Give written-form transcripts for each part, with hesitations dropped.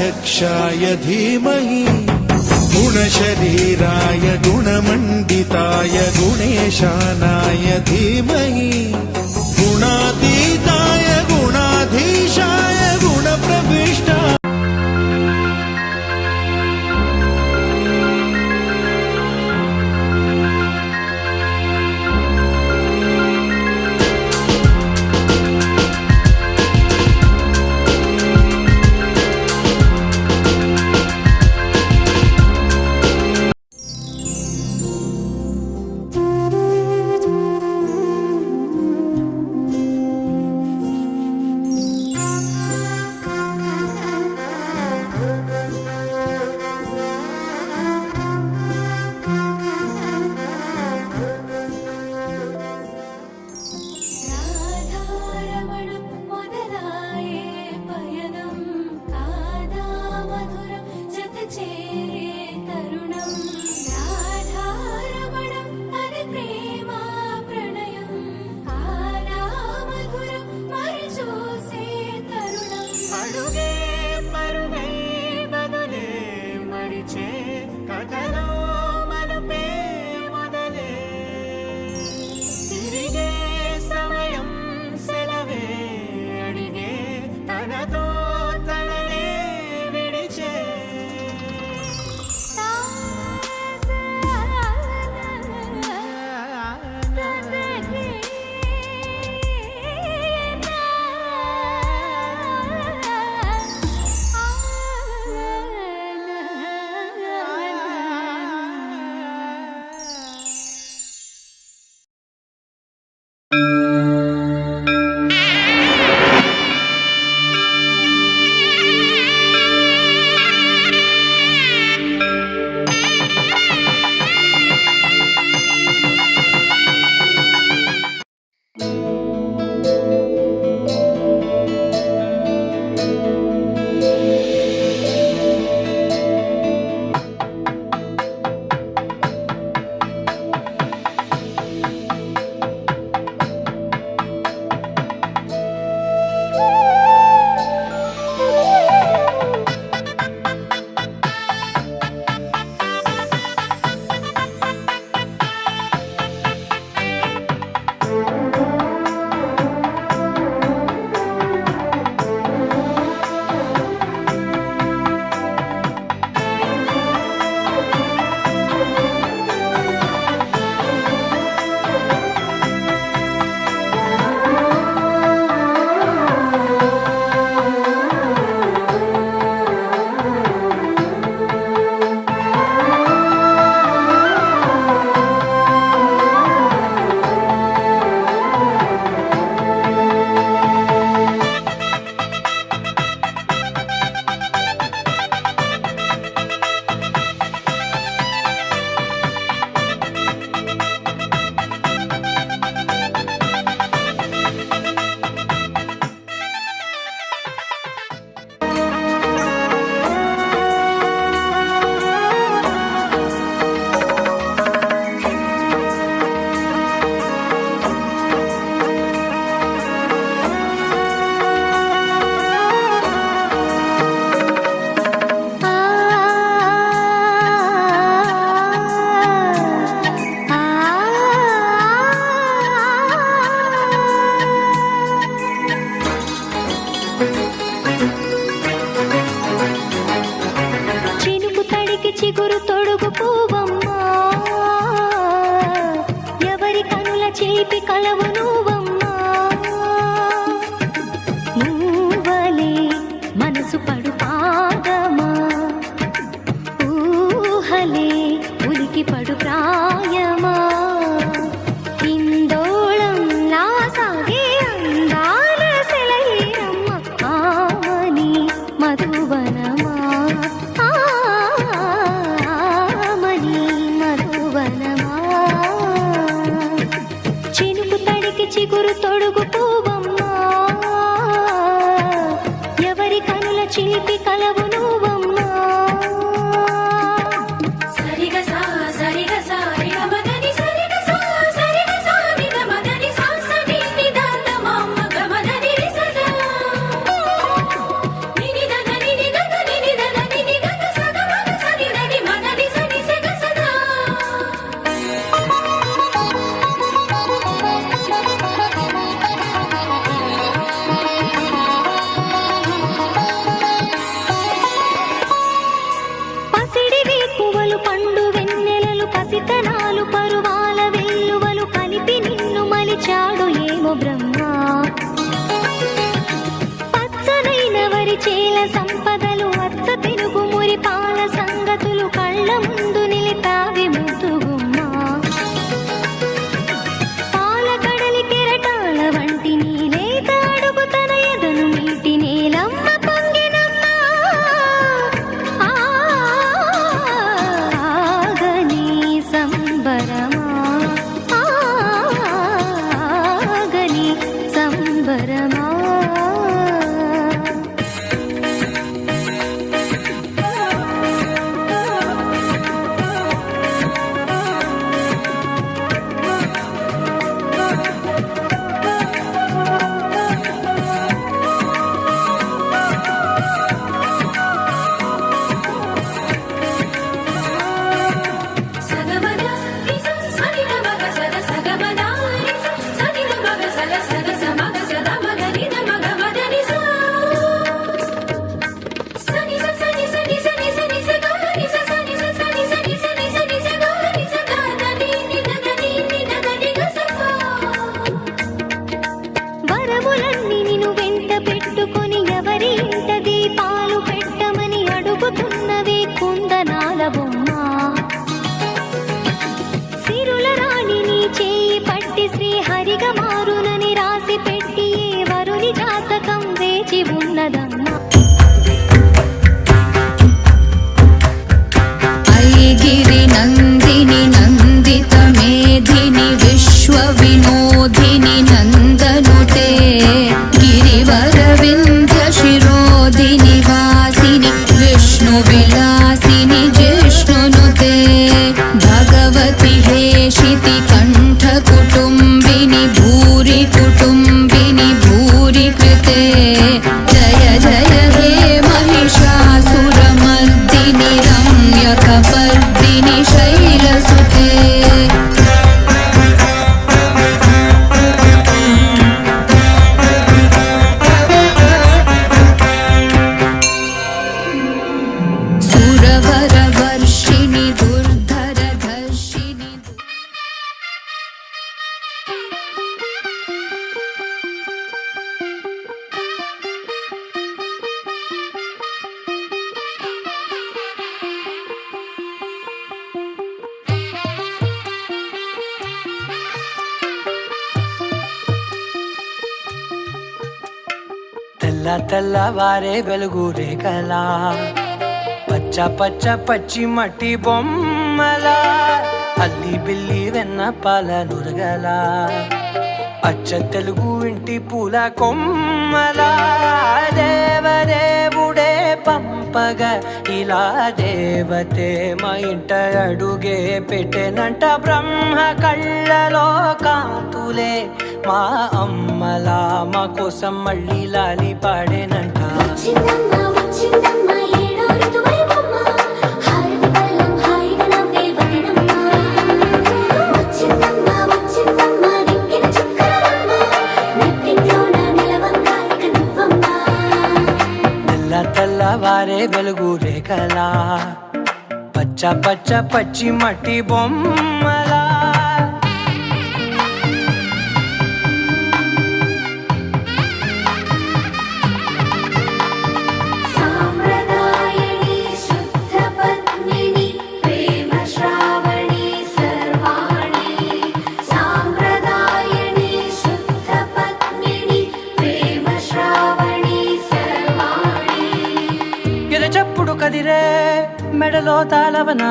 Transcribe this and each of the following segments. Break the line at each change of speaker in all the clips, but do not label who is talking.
गणाध्यक्षाय धीमहि गुणशरीराय गुणमण्डिताय गुणेशानाय धीमहि गुणातीताय गुणाधीशाय गुणप्रविष्टाय
చిగురు తొడుగు పూవమ్మా ఎవరి కనుల చేపి కలవు నువ్వమ్మా నువ్వలే మనసు పడు పాదమా ఊహలే ఉలికి పడు ప్రాయమా ఇందోళం నా సాగే అందాల సెలయేరమ్మ ఆమని మధువనమా చిగురు తొడుగు పూవమ్మా ఎవరి కనుల చిలిపి కలవు నువ్వమ్మా
సరిగ సా సరిగ సారిగ
వేకువలు పండు వెన్నెలలు పసితనాలు పరువాల వెల్లువలు కలిపి నిన్ను మలిచాడు ఏమో బ్రహ్మ. పచ్చనైన వరి చేల సంపదలు అచ్చ తెలుగు మురి పాల సంగతులు కళ్ళ ముందు నిలిపావి ముద్దుగుమ్మ. పాల కడలి కెరటాల వంటి నీలేత అడుగు తన ఎదను నీటి నేలమ్మ పొంగినమ్మ. ఆగని సంబరమా ఆగని సంబరమా. వరములన్నీ నిన్ను వెంట పెట్టుకొని ఎవరి ఇంట దీపాలు పెట్టమని అడుగుతున్నవే కుందనాల బొమ్మ. సిరుల రాణి నీ చేయి పట్టి శ్రీహరిగా మారునని రాసి పెట్టి ఏ వరుని జాతకం వేచి ఉన్నదమ్మా.
ఐగిరి నందిని నందిత మేధిని విశ్వ వినోదిని నందనుతే గిరివర వింధ్య శిరోధిని వాసిని విష్ణు విలాసిని జిష్ణునుతే భగవతి హేషితి కంఠ కుటుంబిని భూరి కుటుంబిని భూరి కృతే జయ జయ హే महिषासुरमर्दिनि रम्यकपर्दिनि शैलसुते. सुरवरवर्षिणि दुर्धरधर्षिणि.
తెల్ల తెల్లవారే వెలుగు రేఖలా పచ్చ పచ్చ పచ్చి మట్టి బొమ్మలా అల్లి బిల్లి వెన్న పాల నురగలా అచ్చ తెలుగు ఇంటి పూల కొమ్మలా దేవదేవుడే పంపగా ఇలా దేవతే మా ఇంట అడుగే పెట్టెనంట. బ్రహ్మ కళ్ళలో కాంతులే మా అమ్మలా మా కోసం మళ్ళీ లాలి పాడేనంట.
వచ్చిందమ్మ వచ్చిందమ్మ ఏడో ఋతువై బొమ్మ హారతి పళ్ళం హాయిగా నవ్వే వదినమ్మ. వచ్చిందమ్మ వచ్చిందమ్మ దిక్కిన చుక్కలమ్మ నెట్టింట్లోన నిలవంగా ఇక నువ్వమ్మ.
తెల్ల తెల్లవారే వెలుగు రేఖలా పచ్చ పచ్చ పచ్చి మట్టి బొమ్మలా.
సాంప్రదాయని శుద్ధ పద్మిని ప్రేమ శ్రావణి సర్వాణి. సాంప్రదాయని శుద్ధ పద్మిని ప్రేమ శ్రావణి సర్వాణి.
ఎరచప్పుడు కదిరే మెడలో తాళవన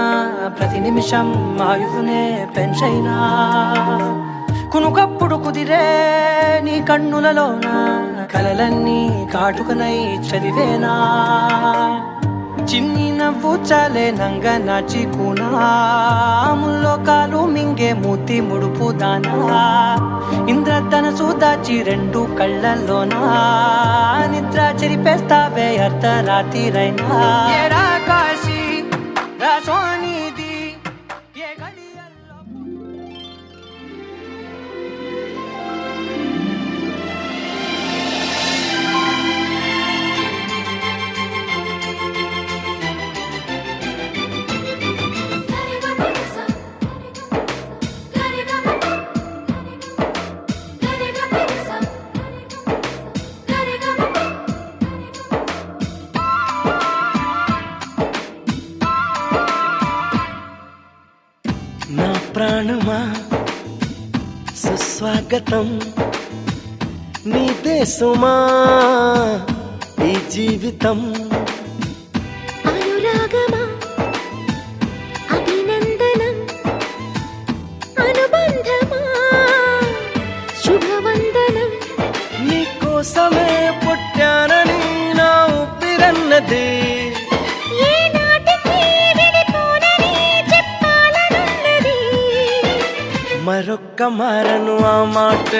ప్రతి నిమిషం ఆయుధునే పెంచైనా కునుకప్పుడు కుదిరే నీ కన్నులలోన కలలన్నీ కాటుకనై చదివేనా. చిన్ని నవ్వు చాలే నంగ నాచి కూనాముల్లో కాలు మింగే మూతి ముడుపు దానా. ఇంద్రధనసు దాచి రెండు కళ్ళల్లోనా నిద్ర చెరిపేస్తావే అర్ధరాత్రిరైనా. ఏరా కాశీ రాసోనిది ఏ గడియల్లో.
ప్రాణమా సుస్వాగతం నీదే సుమా ఈ జీవితం
అనురాగమా అభినందనం అనుబంధమా శుభవందనం
నీకోసమే పుట్టానని నా ఊపిరన్నది
ఏ నాటికి విడిపోనని చెప్పాలనున్నది
మరొక్క మారను ఆ మాట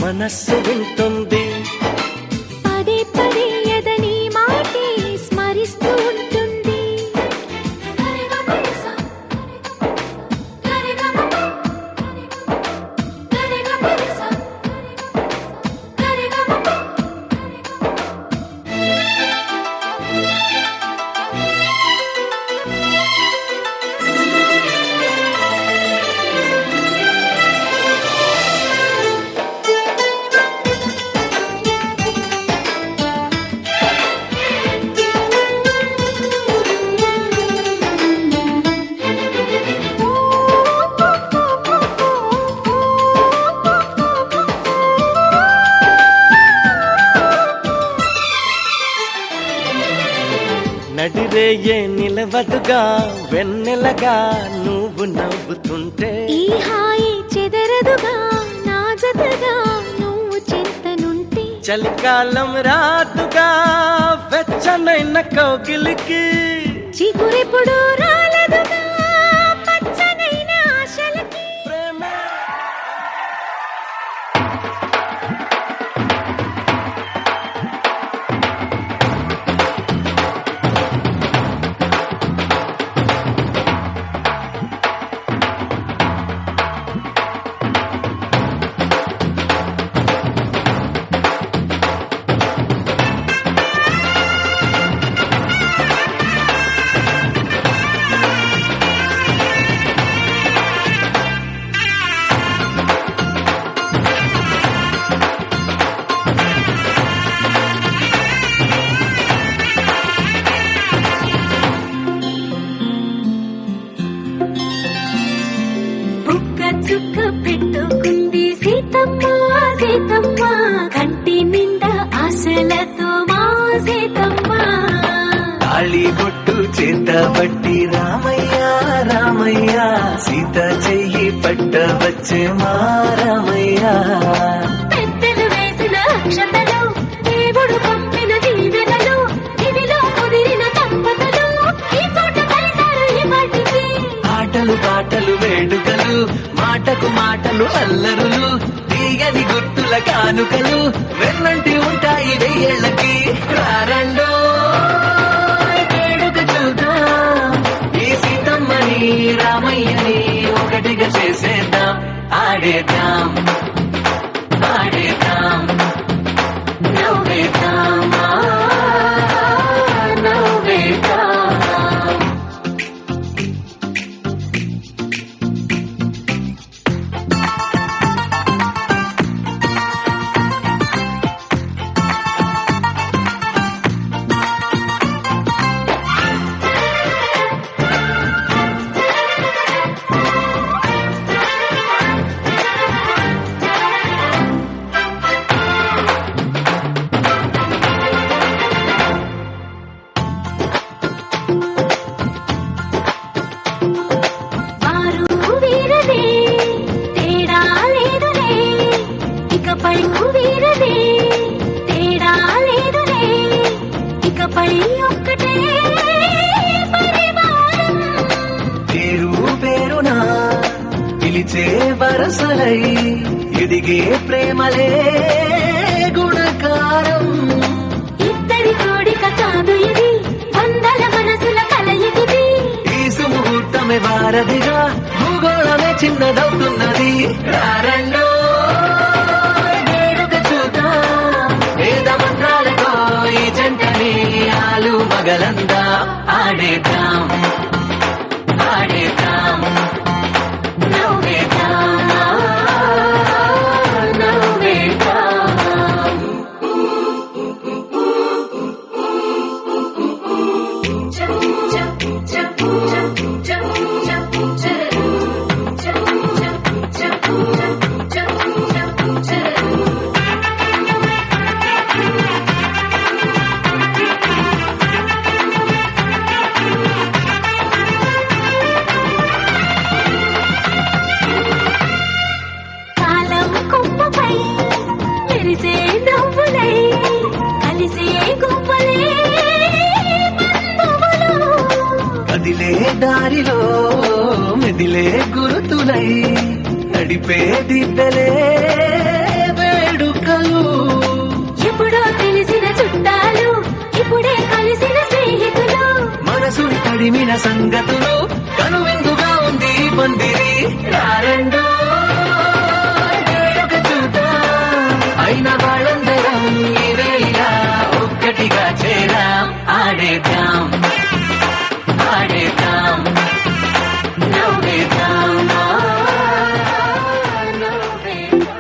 మనస్సు వింటుంది
పదే పదే ఎదని మాటే స్మరిస్తూ ఉంటుంది
నడిరేయే నిలవదుగా వెన్నెలగా నువ్వు నవ్వుతుంటే
ఈ హాయి చెదరదుగా నా జతగా నువ్వు చింతనుంటే
చలికాలం రాదుగా వెచ్చనైన కౌగిలికి
చిగురెప్పుడు రాలదుగా పచ్చనైన ఆశలకి
ప్రేమ
బుక్క చుక్క పెట్టుకుంది సీతమ్మ సీతమ్మ కంటి నిండా ఆశలతో మా సీతమ్మ
తాళి బొట్టు చేత బట్టి రామయ్య రామయ్య సీత చెయ్యి పట్ట వచ్చే మా రామయ్య
పెద్దలు వేసిన అక్షతలు దేవుడు పంపిన దీవెనలు ఇవిలో కుదిరిన దంపతులు ఈ చోట కలిసారు ఈ వాటికి
ఆటలు పాటలు వేడుకలు మాటకు మాటలు అల్లరులు తీయని గుర్తుల కానుకలు వెన్నంటి ఉంటాయి వెయ్యేళ్ళకి రారండో వేడుక చూద్దాం ఈ సీతమ్మని రామయ్యని ఒకటిగా చేసేద్దాం ఆడేద్దాం ఆడేద్దాం
నవ్వేద్దాం నవ్వేద్దాం వారు వీరదే తేడా లేదులే ఇకపై వీరదే తేడా లేదులే ఇకపై ఒక్కటే పరివారం
పేరు పేరునా పిలిచే వరసలై ఎదిగే ప్రేమలే గుణకారం
ఇద్దరి కోడిక కాదు ఇది వందల మనసుల కలయికిది
ఈ సుముహూర్తమే వారధిగా భూగోళమే చిన్నదవుతున్నది రారండో వేడుక చూద్దాం వేద మంత్రాలతో ఈ జంటని ఆలు మగలందా ఆడేద్దాం ఆడేద్దాం
నవ్వేద్దాం నవ్వేద్దాం చ చ చ చ చ చ చ
మదిలో మెదిలే గురుతులై నడిపే దిబ్బెలే వేడుకలు.
ఎప్పుడో తెలిసిన చుట్టాలు ఇప్పుడే కలిసిన స్నేహితులు.
మనసుని తడిమిన సంగతులు కనువిందుగా ఉంది ఈ పందిరి. రారండో వేడుక చూద్దాం, అయిన వాళ్ళందరం ఈ వేళ ఒక్కటిగా చేరాం. ఆడేద్దాం ఆడేద్దాం నవ్వేద్దాం
నవ్వేద్దాం.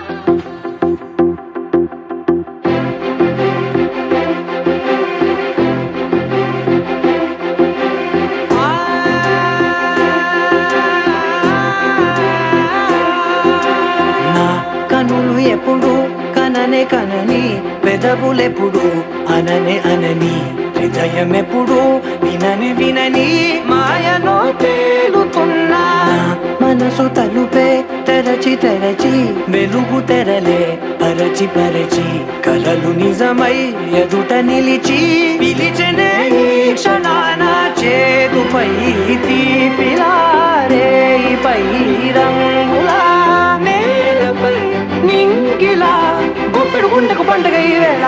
నా కనులు ఎప్పుడు కననే కనని, పెదవులెప్పుడు అననే అనని, హృదయం ఎప్పుడు వినని వినని మాయలో తేలుతున్నా. నా మనసు తలుపే తెరచి తెరచి వెలుగు తెరలే పరచి పరచి కలలు నిజమై ఎదుట నిలిచి పిలిచెనే ఈ క్షణాన చేతుపై తీపిలారే పై రంగులా నేలపై నింగిలా గుప్పెడు గుండెకు పండుగ ఈ వేళ.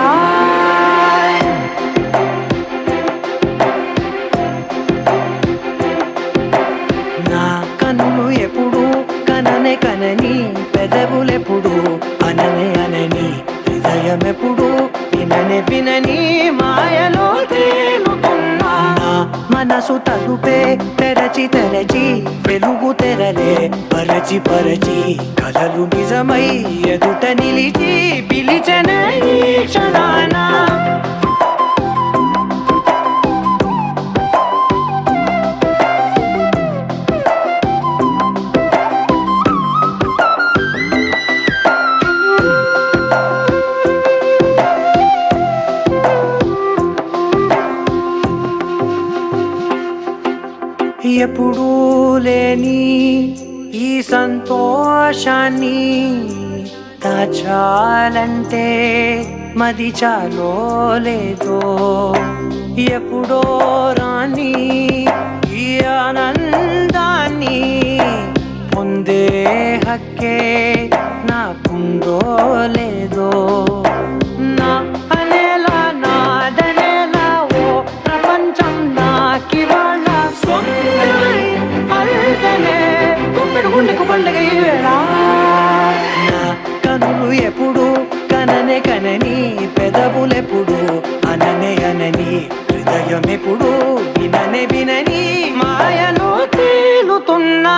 నా కన్నులు ఎప్పుడు కననే కనని, పెదవులెప్పుడు అననే అనని, హృదయం ఎప్పుడు విననే వినని మాయలో తేలుతున్నా. నా మనసు తలుపే తెరచి తెరచి వెలుగు తెరలే పరచి పరచి కలలు నిజమై ఎదుట నిలిచి పిలిచెనే ఈ క్షణాన. ఎప్పుడూ లేని ఈ సంతోషాన్ని దాచాలంటే మది చాలో లేదో, ఎప్పుడో రాని ఈ ఆనందాన్ని పొందే హక్కే నాకుందో లేదో. నా అనేలా నాదనేలా ఓ ప్రపంచం నాకివాళ సొంతమై అల్దనే గుప్పెడు గుండెకు పండుగ ఈ వేళ. నా కనులు ఎప్పుడు కననే కనని, పెదవులెప్పుడు అననే అనని, హృదయం ఎప్పుడు విననే వినని మాయలో తేలుతున్నా.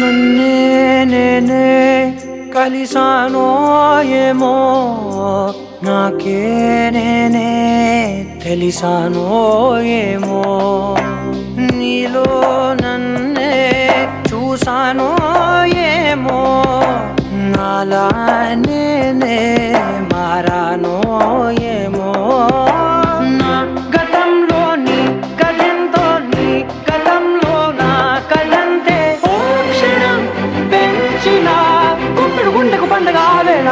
నన్నే నేనే కలిసానో ఏమో, నాకే నేనే తెలిసానో ఏమో, నీలో నన్నే చూసానో ఏమో, నాలా నేనే మారానో ఏమో. నా గతంలోని గతంతో నీ గతంలో నా కదంతే ఓ క్షణం పెంచిన గుప్పెడు గుండెకు పండుగ వేళ.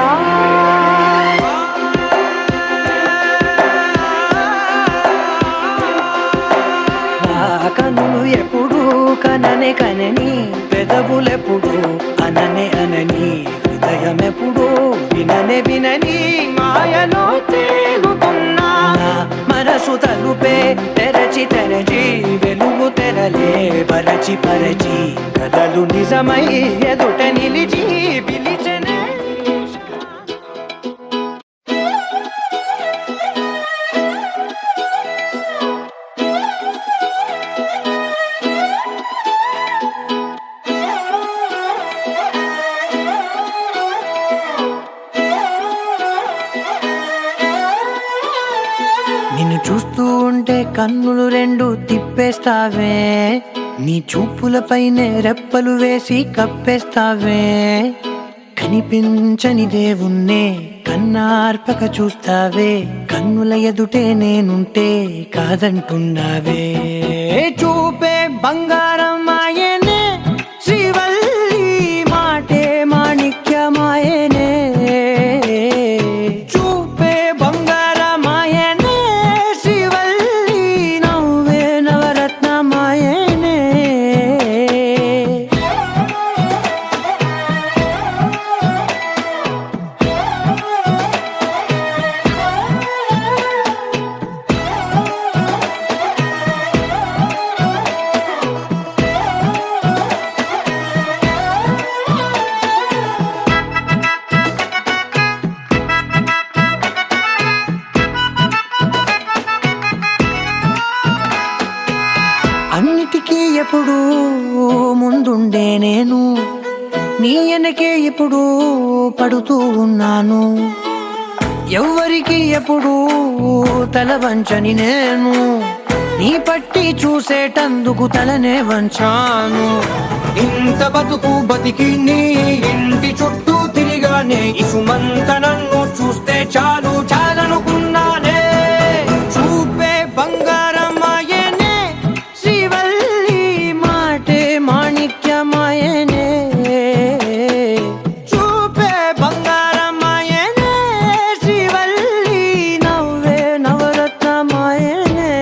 కనులు ఎప్పుడు కననే కనని, పెదవులెప్పుడు అననే అనని, హృదయం ఎప్పుడు విననే వినని మాయలో తేలుతున్నా. నా మనసు తలుపే తెరచి తెరచి వెలుగు తెరలే పరచి పరచి కలలు నిజమై ఎదుట నిలిచి పిలిచెనే. నిన్ను చూసి చూస్తూ ఉంటే కన్నులు రెండు తిప్పేస్తావే, నీ చూపులపైనే రెప్పలు వేసి కప్పేస్తావే. కనిపించని దేవుణ్ణే కన్నార్పక చూస్తావే, కన్నుల ఎదుటే నేనుంటే కాదంటున్నావే. చూపే బంగారం ఆయనే, శ్రీవల్లి మాటే మాణిక్యమాయనే. చూపే బంగారమాయనే, శ్రీవల్లి నవ్వే నవరత్నమాయనే. అన్నిటికీ ఎప్పుడు ముందుండే నేను, నీ వెనకే ఎప్పుడు పడుతూ ఉన్నాను. ఎవ్వరికి ఎప్పుడు తల వంచని నేను, నీ పట్టి చూసేటందుకు తలనే వంచాను. ఇంత బతుకు బతికి నీ ఇంటి చుట్టూ తిరిగానే, ఇసుమంత నన్ను చూస్తే చాలు చాలనుకున్నానే. చూపే బంగారమాయనే, శ్రీవల్లి మాటే మాణిక్యమాయనే. చూపే బంగారమాయనే, శ్రీవల్లి నవ్వే నవరత్నమాయనే.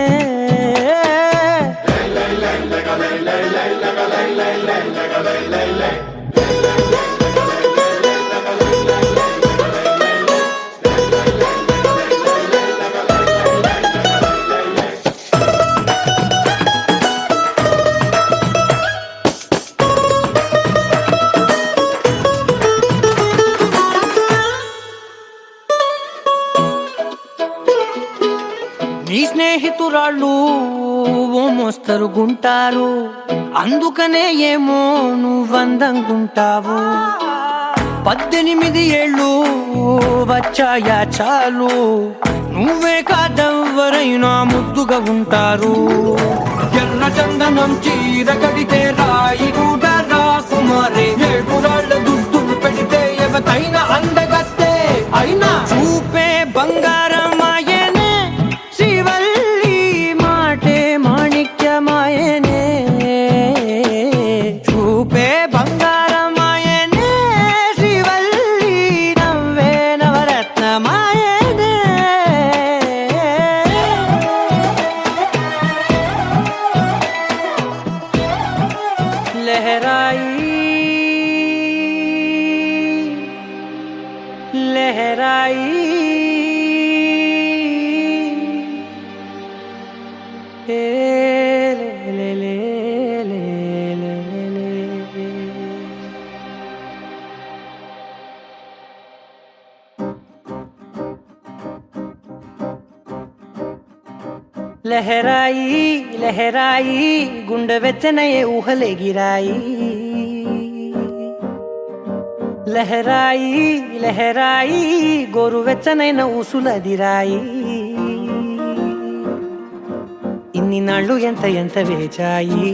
నీ స్నేహితురాళ్ళు ఓ మోస్తరుగుంటారు, అందుకనే ఏమో నువ్వందంగుంటావు. 18 ఏళ్ళు వచ్చాయా చాలు, నువ్వే కాదెవ్వరైనా ముద్దుగా ఉంటారు. ఎర్ర చందనం చీర కడితే రాయి కూడా రాకుమారే, 7 రాళ్ళ దుద్దులు పెడితే ఎవతైనా అందగత్తే అయినా. చూపే బంగారమాయనే, శ్రీవల్లి మాటే మాణిక్యమాయనే. చూపే బంగారమాయనే, శ్రీవల్లి నవ్వే నవరత్నమాయనే. లహరాయి లహరాయి లహరాయి లహరాయి గుండె వెచ్చనయే ఊహలెగిరాయి. లహరాయి లహరాయి గోరువెచ్చనైన ఊసులదిరాయి. ఇన్ని నాళ్ళు ఎంత ఎంత వేచాయి,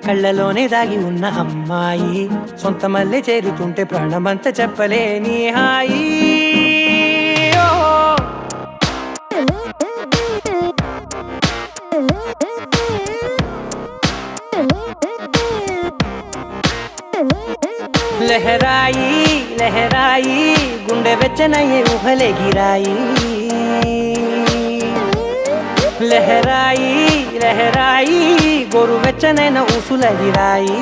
కళ్ళలోనే దాగి ఉన్న అమ్మాయి. సొంత మల్లె చేరుతుంటే ప్రాణమంత చెప్పలేని హాయి. లహరాయి లహరాయి గుండె వెచ్చనయ్యే ఊహలెగిరాయి. లహరాయి లహరాయి గోరువెచ్చనైన ఊసులదిరాయి.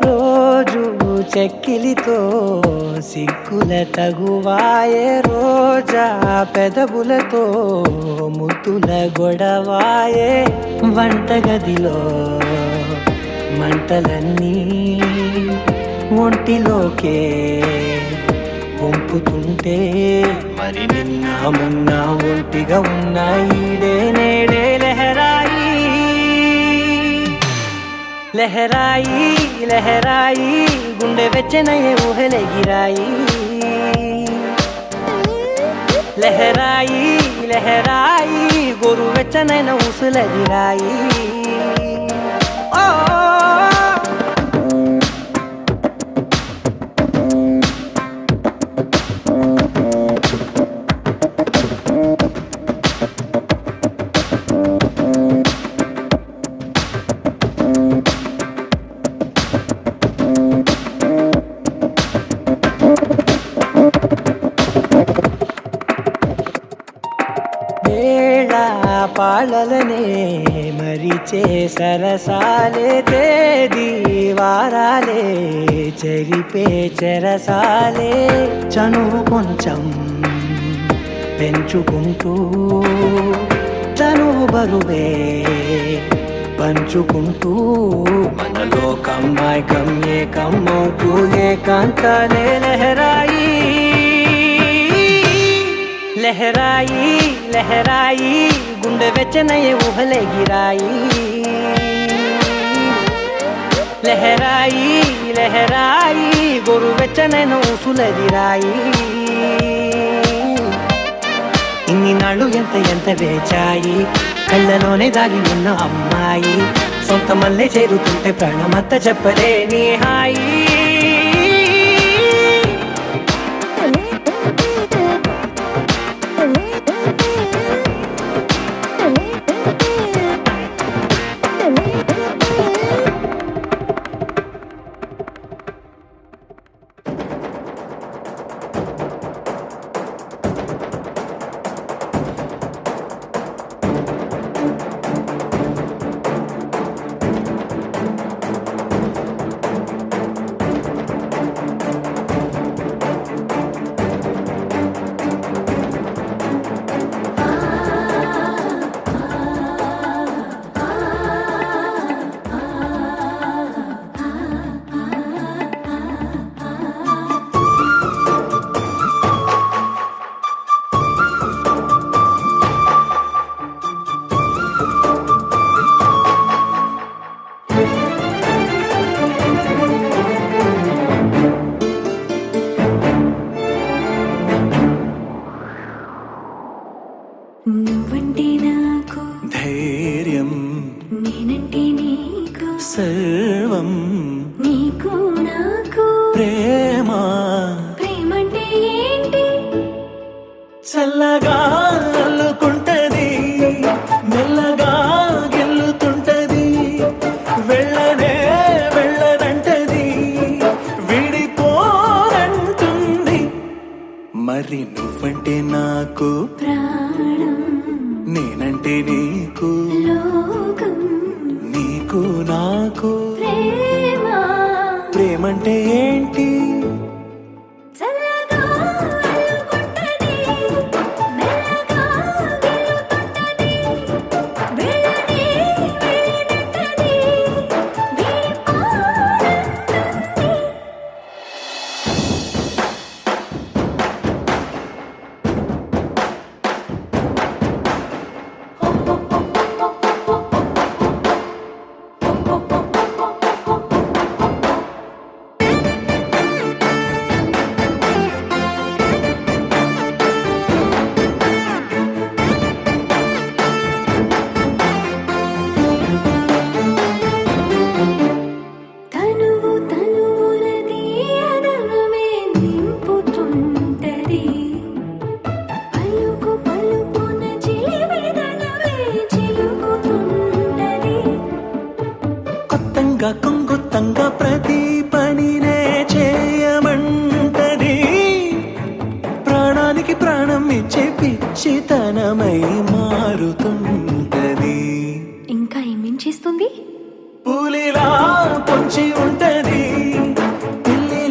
రోజు చెక్కిలితో సిగ్గుల తగువాయే రోజా పెదవులతో ముద్దుల గొడవాయే వంటగదిలో మంటలన్నీ ఒంటిలోకే వంపుతుంటే మరి నిన్న మొన్న ఒంటిగా ఉన్న ఈడే నేడే లహరాయి లహరాయి లహరాయి గుండె వెచ్చనయే ఊహలెగిరాయి లహరాయి లహరాయి గోరు వెచ్చనైన ఊసులెగిరాయి పాలలనే మరిచే సరసాలే తేదీ వారాలే చెరిపే చెరసాలే చనువు కొంచెం పెంచుకుంటూ చనువు బరువే పంచుకుంటూ మనలో కమ్మాయికం ఏకమ్మవుతూ ఏకాంతాలే లహరాయి లహరాయి లహరాయి గుండె వెచ్చనయే ఊహలెగిరాయి లహరాయి లహరాయి గోరు వెచ్చనైన ఊసులెగిరాయి ఇన్ని నాళ్ళు ఎంత వేచాయి కళ్ళలోనే దాగి ఉన్న అమ్మాయి సొంత మల్లె చేరుతుంటే ప్రాణమంతా చెప్పలేని హాయి
నువ్వంటే నాకు
ధైర్యం
నేనంటే నీకు
సర్వం
నీకు నాకు
ప్రేమ
ప్రేమంటే ఏంటి
చల్లగా అల్లుకుంటది మెల్లగా గెల్లుతుంటది వెళ్ళనే వెళ్ళదంటది విడిపోరంటుంది మరి నువ్వంటే నాకు
ప్రాణం
నేనంటే నీకు
లోకం
నీకు నాకు
ప్రేమ
ప్రేమంటే ఏంటి
చల్లగా అల్లుకుంటది మెల్లగా గెలుతుంటది వెళ్ళనే వెళ్ళదంటది విడిపోరంటుంది తనువులది అదనమే నింపుతుంటది పలుకున చిలివిదనమే చిలుకుతుంటది
కొత్తంగా కొంగొత్తంగా ప్రతి పనినే చేయమంటది ప్రాణానికి ప్రాణం ఇచ్చే పిచ్చితనమై మారుతుంటది
ఇంకా ఏమేం చేస్తుంది
పులిలా పొంచి ఉంటది పిల్లి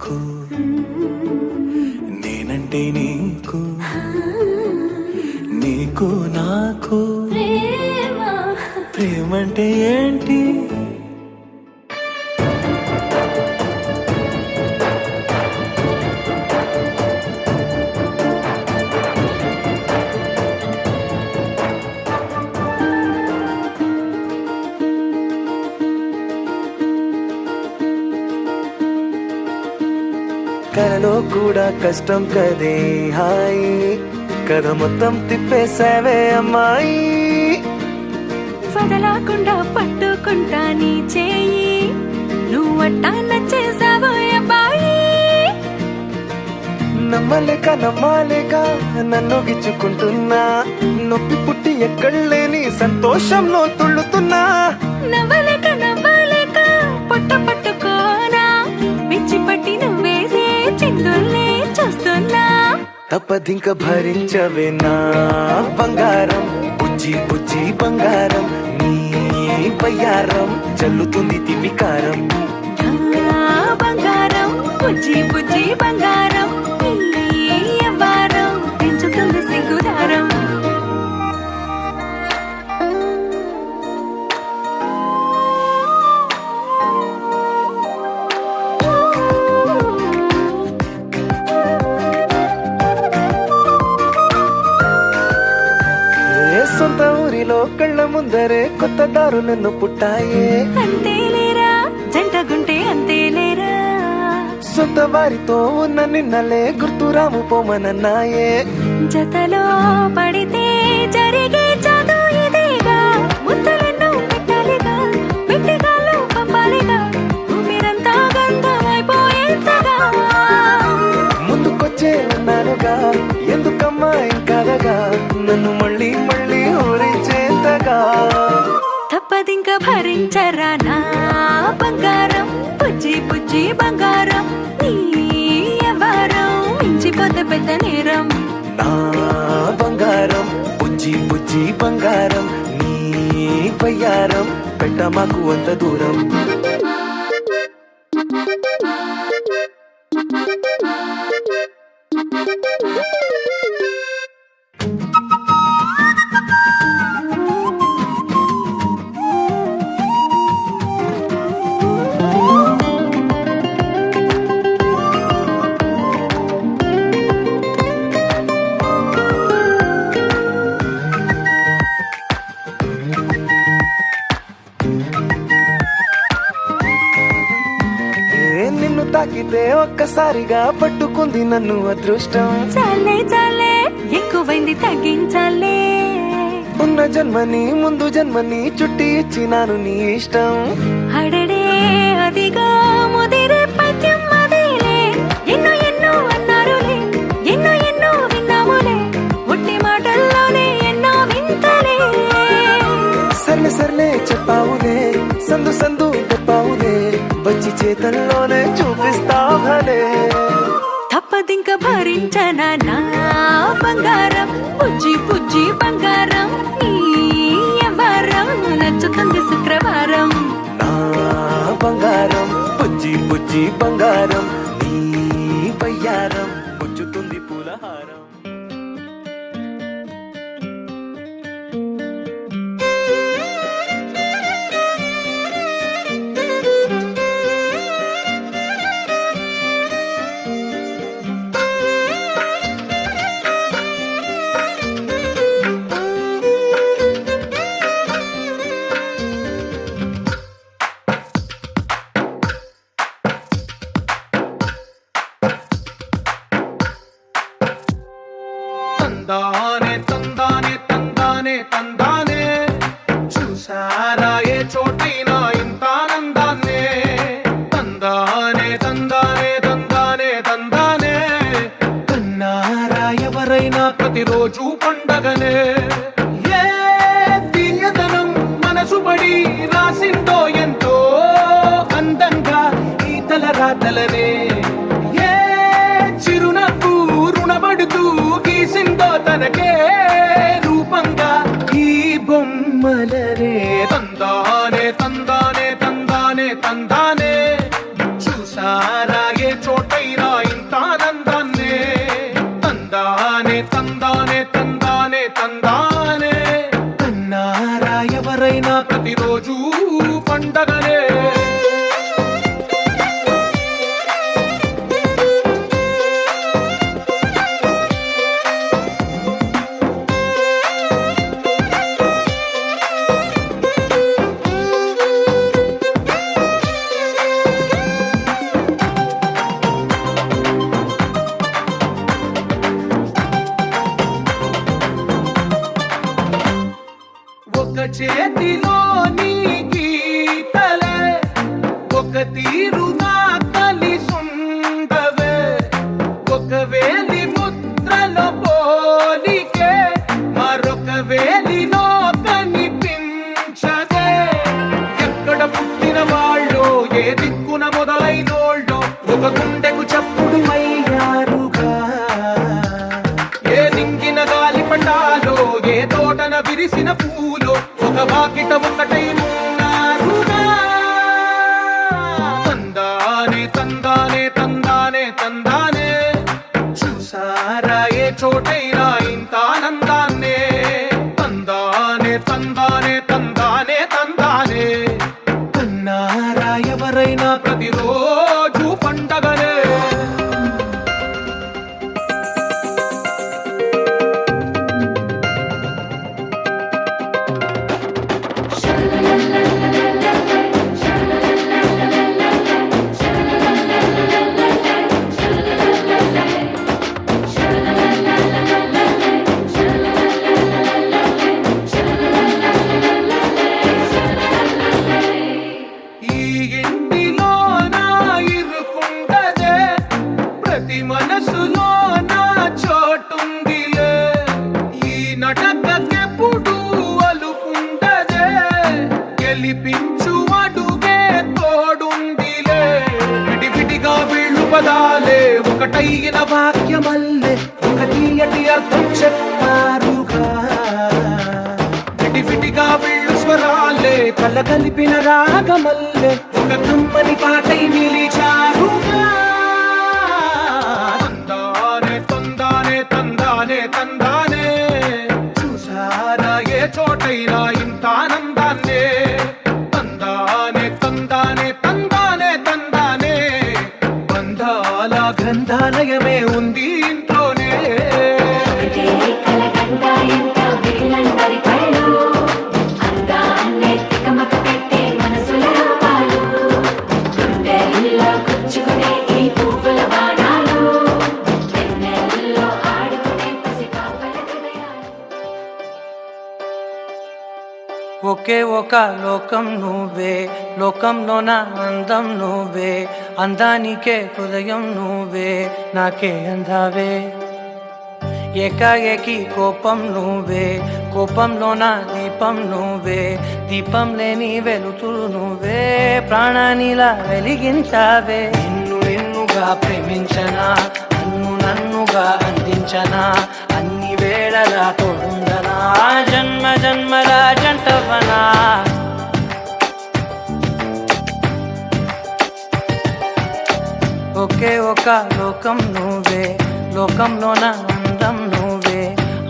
నాకు నేనంటే నీకు నీకు నాకు ప్రేమంటే ఏంటి కలలో కూడా కష్టం కదే హాయి కథ మొత్తం తిప్పేసావే అమ్మాయి
వదలకుండా పట్టుకుంటా నీ చేయి నువ్వట్టా నచ్చేసావో అబ్బాయి
నమ్మలేక నన్ను గిచ్చుకుంటున్నా నొప్పి పుట్టి ఎక్కడలేని సంతోషంలో తుళ్ళుతున్నా
నవ్వలేక పొట్ట పట్టుకోనా పిచ్చి పట్టి నువ్వేసే చిందుల్ని చూస్తున్నా
తప్పదింక భరించవే నా బంగారం బుజ్జి బుజ్జి బంగారం నీ బయ్యారం చల్లుతుంది తిమికారం
నా బంగారం బుజ్జి బుజ్జి బంగారం నీ యవ్వారం పెంచుతుంది సిగ్గుదారం
ఏ సొంత ఊరిలో కళ్ళ ముందరే కొత్త దారులను పుట్టాయే
అంతేలేరా జంటగుంటే అంతేలేరా
సొంత వారితో ఉన్న నిన్నలే గుర్తురాము పోమనన్నాయే
జతలో పడితే జరిగే జాదు ఇదేగా ముద్దలెన్నో పెట్టాలిగా పెట్టిగాళ్ళు పంపాలిగా ఊపిరంతా గంధమైపోయేంతగా
ముందుకొచ్చే ఉన్నానుగా ఎందుకమ్మా ఇంకాదగా నన్ను మళ్ళీ మళ్ళీ ఊరించేంతగా
తప్పదింక భరించరా నా బంగారం బుజ్జి బుజ్జి బంగారం నీ యవ్వారం మించిపోతే పెద్ద నేరం
నా బంగారం బుజ్జి బుజ్జి బంగారం నీ బయ్యారం పెట్ట మాకు అంత దూరం నిన్ను తాకితే ఒక్కసారిగా పట్టుకుంది నన్ను అదృష్టం
చాలే ఎక్కువైంది తగ్గించాలే
ఉన్న జన్మని ముందు జన్మని చుట్టి ఇచ్చినాను నీ ఇష్టం
అడడే అదిగా ముదిరే పద్యం అదేలే ఎన్నో అన్నారులే ఎన్నో విన్నాములే ఒట్టి మాటల్లోనే ఎన్నో వింతలే
సర్లే చెప్పావులే సందు చెప్పావులే వచ్చి చేతల్లోనే చూపిస్తావులే
తప్పదింక భరించనా నా బంగారం బుజ్జి బుజ్జి బంగారం నీ యవ్వారం నచ్చుతుంది శుక్రవారం
నా బంగారం బుజ్జి బుజ్జి బంగారం నీ బయ్యారం పుచ్చుతుంది పూలహారం
తందానే చూసారా ఏ చోటైనా ఇంత ఆనందాన్నే తందానే కన్నారా ఎవరైనా ప్రతిరోజు పండగనే ఏ తీయదనం మనసు పడి రాసిందో ఎంతో అందంగా ఈ తలరాతలనే ఏ చిరునవ్వు రుణపడుతూ గీసిందో తనకే రూపంగా ఈ బొమ్మలనే తందానే చూసారా ఏ చోట ఏకమయ్యారుగా. ఏ నింగిన గాలి పండాలో, ఏ తోటన విరిసిన పూలో, ఒక వాకిట ఒకటై ఉన్నారుగా. తందానే తందానే తందానే తందానే, చూసారా ఏ చోటైనా ఇంత ఆనందాన్నే. తందానే తందానే తందానే తందానే, కన్నారా ఎవరైనా ప్రతిరోజు పండగనే. ఈ ఇంటిలో నా ఇరుకుండదే, ప్రతి మనసులో నా చోటుందిలే. ఈ నటకెప్పుడు అలుకుండదే, గెలిపించు అడుగే తోడుందిలే. విడివిడిగా వీళ్ళు పదాలే ఒకటైన వాక్యమల్లే, ఒక తీయటి అర్థం చెప్పారుగా. విడివిడిగా వీళ్ళు స్వరాలే కలగలిపిన రాగమల్లే, ఒక కమ్మని పాటై నిలిచారుగా. తందానే తందానే తందానే తందానే, చూసారా ఏ చోటైనా ఇంత ఆనందాన్నే. తందానే తందానే తందానే తందానే, బంధాల గ్రంథాలయమే ఉంది ఇంట్లోనే.
ఒకే ఒక లోకం నువ్వే, లోకంలోన అందం నువ్వే, అందానికే హృదయం నువ్వే, నాకే అందావే. ఏకాఏకి కోపం నువ్వే, కోపంలోన దీపం నువ్వే, దీపం లేని వెలుతురు నువ్వే, ప్రాణానిలా వెలిగించావే. నిన్నుగా ప్రేమించనా, నన్నుగా అందించనా, అన్ని వేళలా తోడుందనా, జన్మ జన్మల జంటవనా. ఒకే ఒక లోకం నువ్వే, లోకంలోన అందం నువ్వే,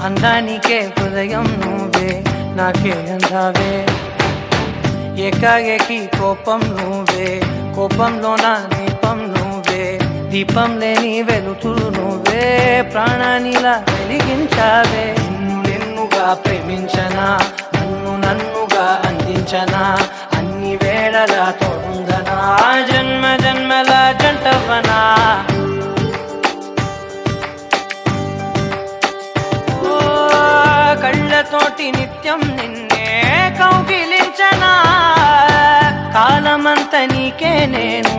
అందానికే హృదయం నువ్వే, నాకే అందావే. ఏకాఏకి కోపం నువ్వే, కోపంలోన దీపం నువ్వే, దీపం లేని వెలుతురు నువ్వే, ప్రాణానిలా వెలిగించావే. నిన్నుగా ప్రేమించనా, నన్నుగా అందించనా, అన్ని వేళలా తోడుందనా, జన్మ జన్మల జంటవనా. కళ్ళతోటి నిత్యం నిన్నే కౌగిలించనా, కాలమంత నీకే నేను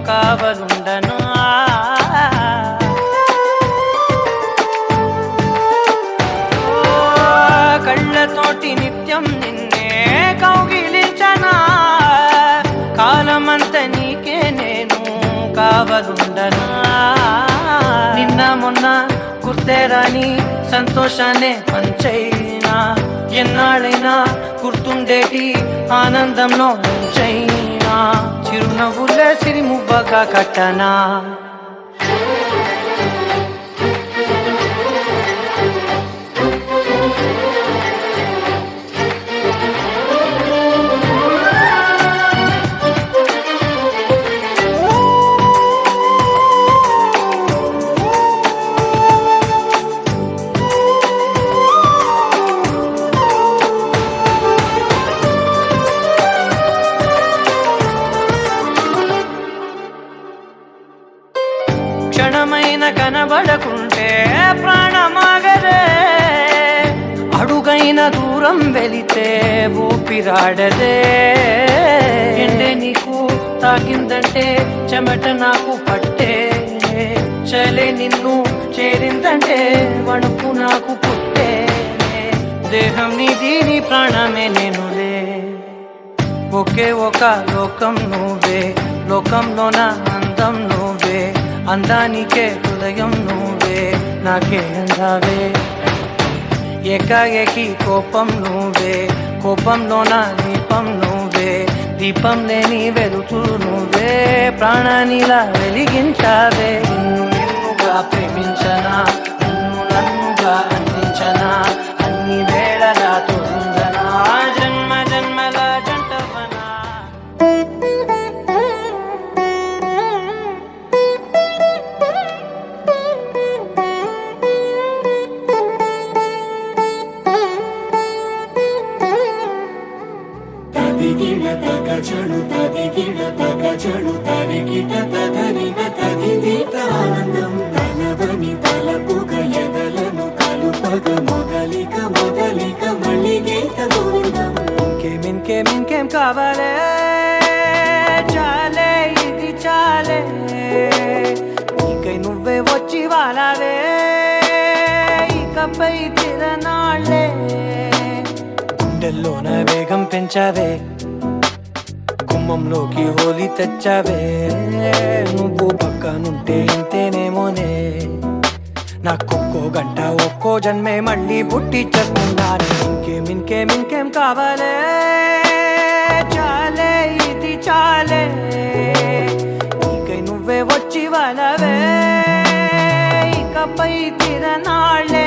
కావలుండనా. కళ్ళతోటి నిత్యం నిన్నే కౌగిలించనా, కాలమంత నీకే నేను కావలుండనా. నిన్న మొన్న గుర్తేరాని సంతోషాన్ని పంచైనా, ఎన్నాళ్ళైనా గుర్తుండేటి ఆనందంలో ముంచైనా, చిరునవ్వులే సిరిముబ్బగా కట్టనా. క్షణమైన కనబడకుంటే ప్రాణమాగదే, అడుగైన దూరం వెళితే ఊపిరాడదే. ఎండే నీకు తాకిందంటే చెమట నాకు పట్టే, చలే నిన్ను చేరిందంటే వణుకు నాకు పుట్టే. దేహం నీది, నీ ప్రాణమే నేనులే. ఒకే ఒక లోకం నువ్వే, లోకంలోన అందం నువ్వే, అందానికే హృదయం నువ్వే నాకే అందావే ఏకాఏకి కోపం నువ్వే కోపంలో నా దీపం నువ్వే దీపం లేని వెలుతూ నువ్వే ప్రాణానిలా వెలిగించావే నిన్నుగా ప్రేమించనా నిన్ను నన్నుగా అందించనా అన్ని వేళలా తోందనా జన్మ జన్మల జంటవనా
తదిగిడ తగచడు తదిగిడ తగచడు తరిగిట తదరిన తదిదీత ఆనందం తలవని తలపుగ ఎదలను కలుపగ మొదలిక మొదలిక మళ్ళీ గీత గోవిందం
ఇంకేం కావాలే చాలే ఇది చాలే నీకై నువ్వే వచ్చి వాలావే ఇకపై తిరనాళ్ళే గుండెల్లోన వేగం పెంచావే గుమ్మంలోకి హోలీ తెచ్చావే నువ్వు పక్కనుంటే ఇంతేనేమోనే నాకొక్కో గంట ఒక్కో జన్మే మళ్ళీ పుట్టి చేస్తున్నాను ఇంకేం కావాలే చాలే ఇది చాలే నీకై నువ్వే వచ్చి వాళ్ళవే ఇకపై తిరనాళ్ళే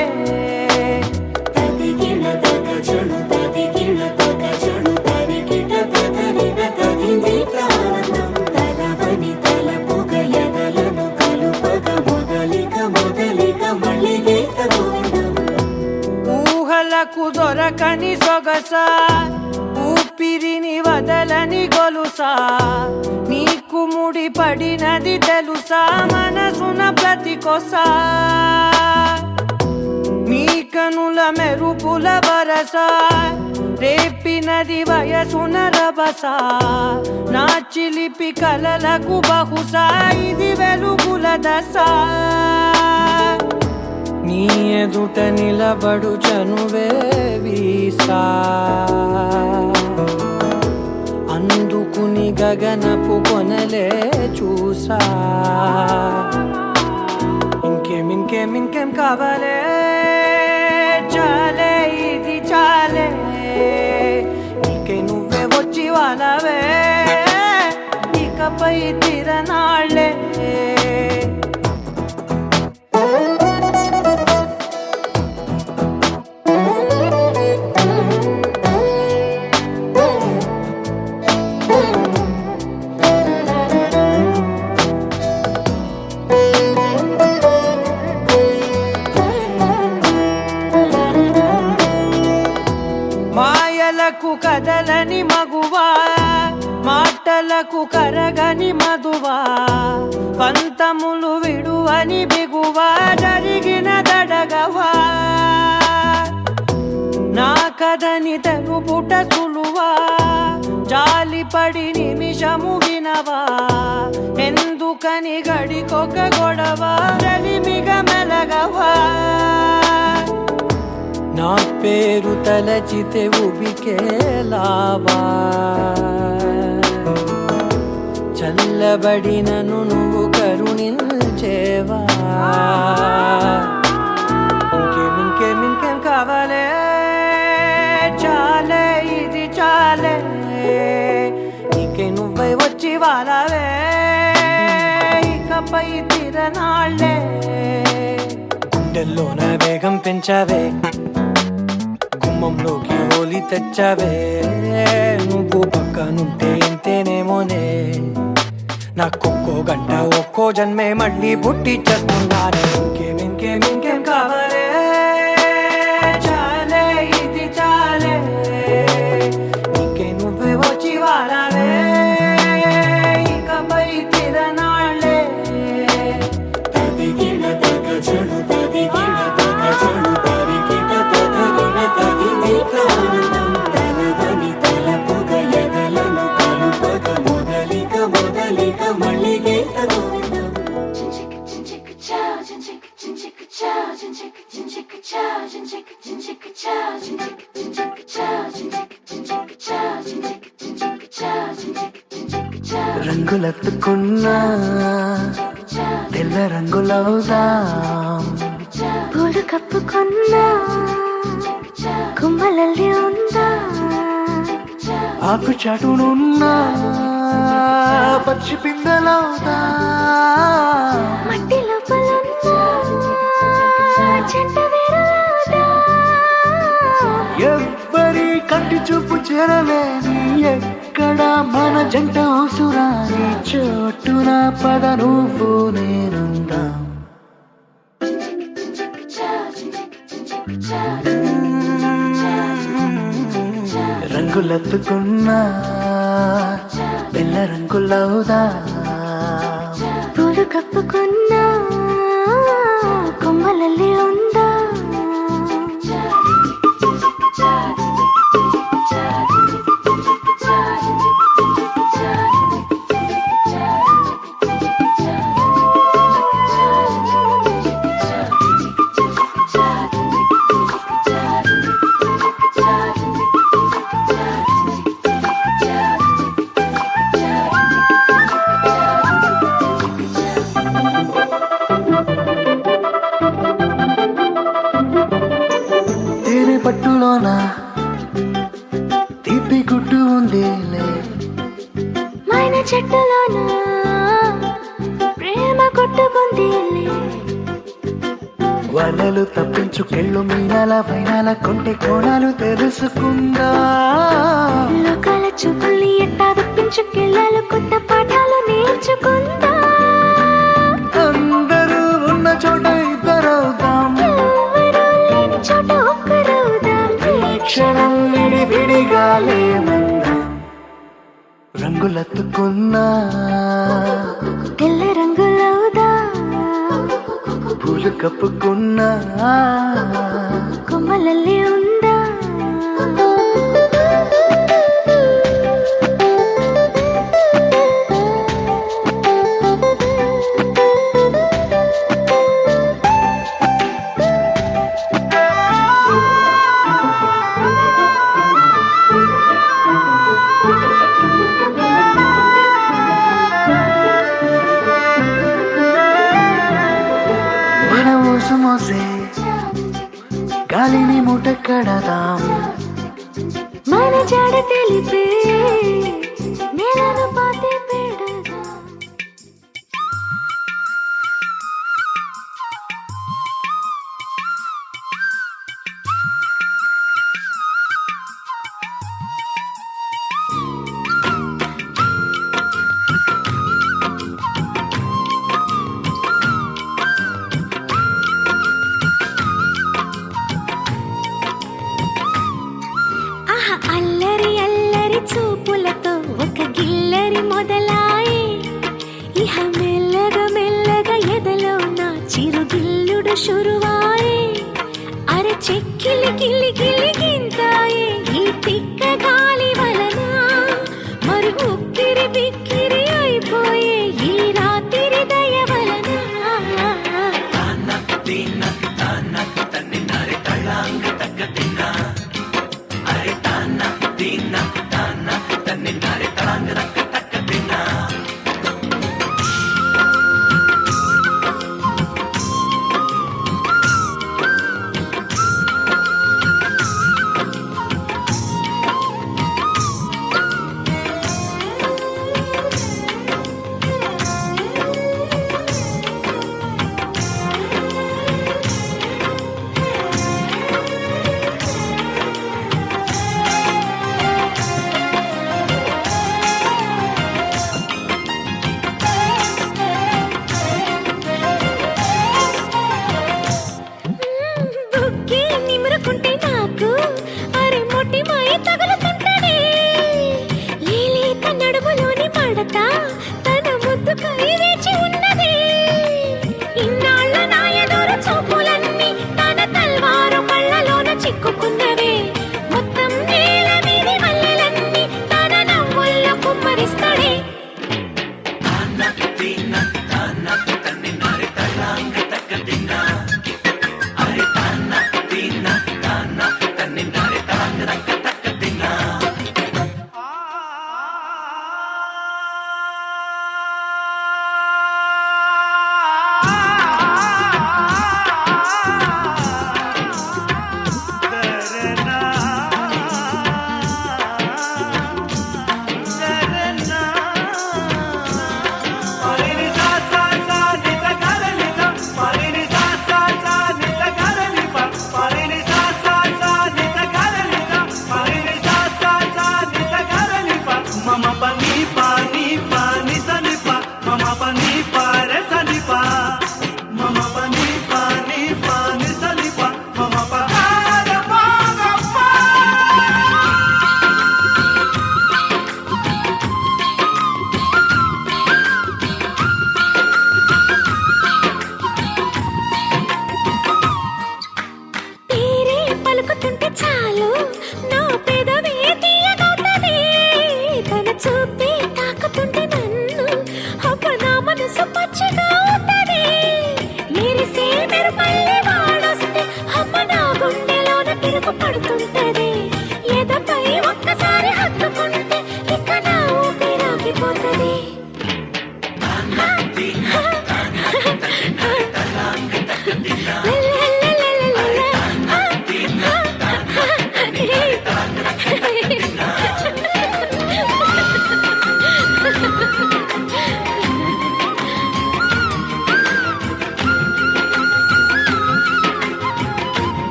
తదిగిడ తగచడు తదిగిడ తగచడు తరిగిట తదరిన తదిదీత ఆనందం తలవని తలపుగ ఎదలను కలుపగ మొదలిక మొదలిక మళ్ళీ గీత గోవిందం
ఊహలకు దొరకని సొగసా ఊపిరిని వదలని గొలుసా నీకు ముడి పడినది తెలుసా మనసున ప్రతి కొసా నీ కనుల మెరుపుల వరస రేపినది వయసున రభస నా చిలిపి కలలకు బహుశా ఇది వెలుగుల దశ నీ ఎదుట నిలబడు చనువే వీసా అందుకుని గగనపు కొనలే చూసా ఇంకేం కావాలే చాలే ఇది చాలే నీకై నువ్వే వచ్చి వాళ్ళవే ఇకపై తిరనాళ్ళే మాయలకు కదలని మగువా మాటలకు కరగని మధువా పంతములు విడువని బిగువా జరిగిన దడగవా నా కథని తెలుపుట సులువా జాలిపడి నిమిషము వినవా ఎందుకని గడికొక గొడవ రలిమిగ మెలగవా నా పేరు తలచితే ఉబికేలావా చల్లబడినను నువ్వు కరుణించేవా ఇంకేం కావాలే చాలే ఇది చాలే నీకే నువ్వై వచ్చి వాళ్ళవే ఇకపై తిరనాళ్ళే గుండెల్లోన వేగం పెంచావే గుమ్మంలోకి హోలీ తెచ్చావే నువ్వు పక్కనుంటే ఇంతేనేమోనే నాకొక్కో గంట ఒక్కో జన్మే మళ్ళీ పుట్టి చేస్తున్నాను ఇంకేం కావాలే చాలే ఇది చాలే నీకే నువ్వే వచ్చి వాళ్ళవే ఇకపై తిరనాళ్ళే
తదిగిడ తగచడు తదిగిడ తగచడు తరిగిట తదరిన తదిదీత ఆనందం తలవని తలపుగ ఎదలను కలుపగ మొదలిక మొదలిక మళ్ళీ గీత గోవిందం
రంగులెత్తుకున్నా తెల్ల రంగులవుదాం
పూలు కప్పుకున్నా కుమ్మలల్లి ఉందా
ఆకు చాటునున్నా పచ్చి పిందలవుదా
మట్టి లోపలున్నా చెంట వేరుదా
ఎవ్వరి కంటి చూపు చేరలేని ఎక్కడ మన జంట అవసరాని చోటున పద నువ్వు నేనుందాం రంగులెత్తుకున్నా పిల్ల రంగులవుదా
పూలు కప్పుకున్నా కొమ్మలల్లి ఉందా
తేనె పట్టులోన తీపి గుడ్డు ఉందిలే
మైన చెట్టులోన ప్రేమ కొట్టుకుంది
వలలు తప్పించుకెళ్ళు మీనాల వైనాల కొంటె కోణాలు తెలుసుకుందా
లోకాల చూపుల్ని ఎట్టా తప్పించుకెళ్ళాలి కొత్త పాఠాలు నేర్చుకుందా
అందరూ ఉన్న చోట ఇద్దరవుదాం
ఎవరూ లేని చోట ఒక్కరవుదాం
ఈ క్షణం విడివిడిగా లేమందాం రంగులెత్తుకున్నా
తెల్ల రంగులవుదా
పూలు కప్పుకున్నా
కొమ్మలల్లి ఉందా
మన ఊసు మోసే గాలిని మూట కడదాం
మన జాడ తెలిపే నేలను పాతి పెడదాం ఆహా అల్లరి అల్లరి చూపులతో ఒక గిల్లరి మొదలాయి ఇహ మెల్లగా మెల్లగా ఎదలో నా చిరుగిల్లుడు షురువాయి అరే చెక్కిలి గిల్లి గిల్లి గింతాయి ఈ తిక్క గాలి వలన మరి ఉక్కిరి బిక్కిరి అయిపోయే ఈ రాత్రి దయ వలన బుక్కి నిమురుకుంటే నాకు అరే మొట్టి మాయ తగులుతుంటనే లేలేత నడుములోని మడత తన ముద్దుకై వేచి ఉన్నది ఇన్నాళ్ళ నా ఎదుర చూపులన్నీ తన తల్వారు కళ్ళలోన చిక్కుకున్నవే మొత్తం నేల మీది మల్లెలన్నీ తన నవ్వుల్లో కుమ్మరిస్తాడే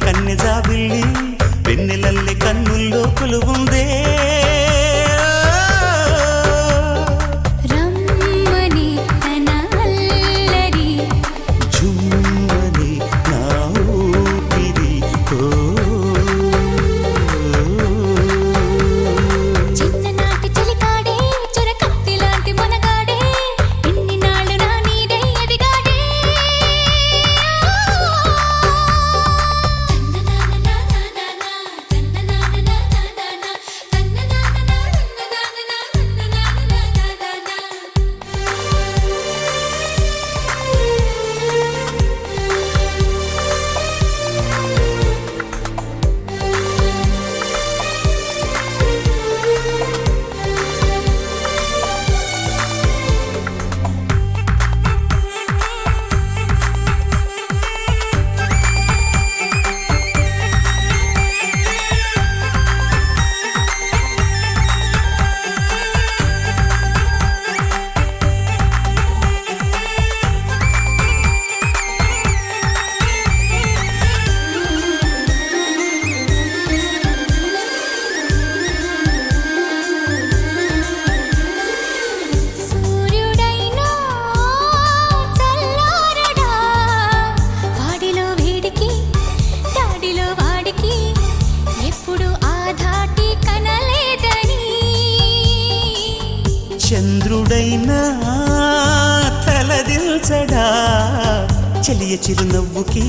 కన్నె జాబిల్లి వెన్నెలల్లె కన్నుల్లో కొలువుందే
రమ్మని తన అల్లరి
జుమ్మని నా ఊపిరి
చిన్ననాటి చలికాడే చొరకత్తి లాంటి మొనగాడే ఇన్ని నాళ్ళు నా నీడే ఎదిగాడే సూర్యుడైనా చల్లారడా వాడిలో వేడికి దాడిలో వాడికి ఎప్పుడు ఆ ధాటి కనలేదని
చంద్రుడైనా తలదిల్చడా చెలియ చిరునవ్వుకి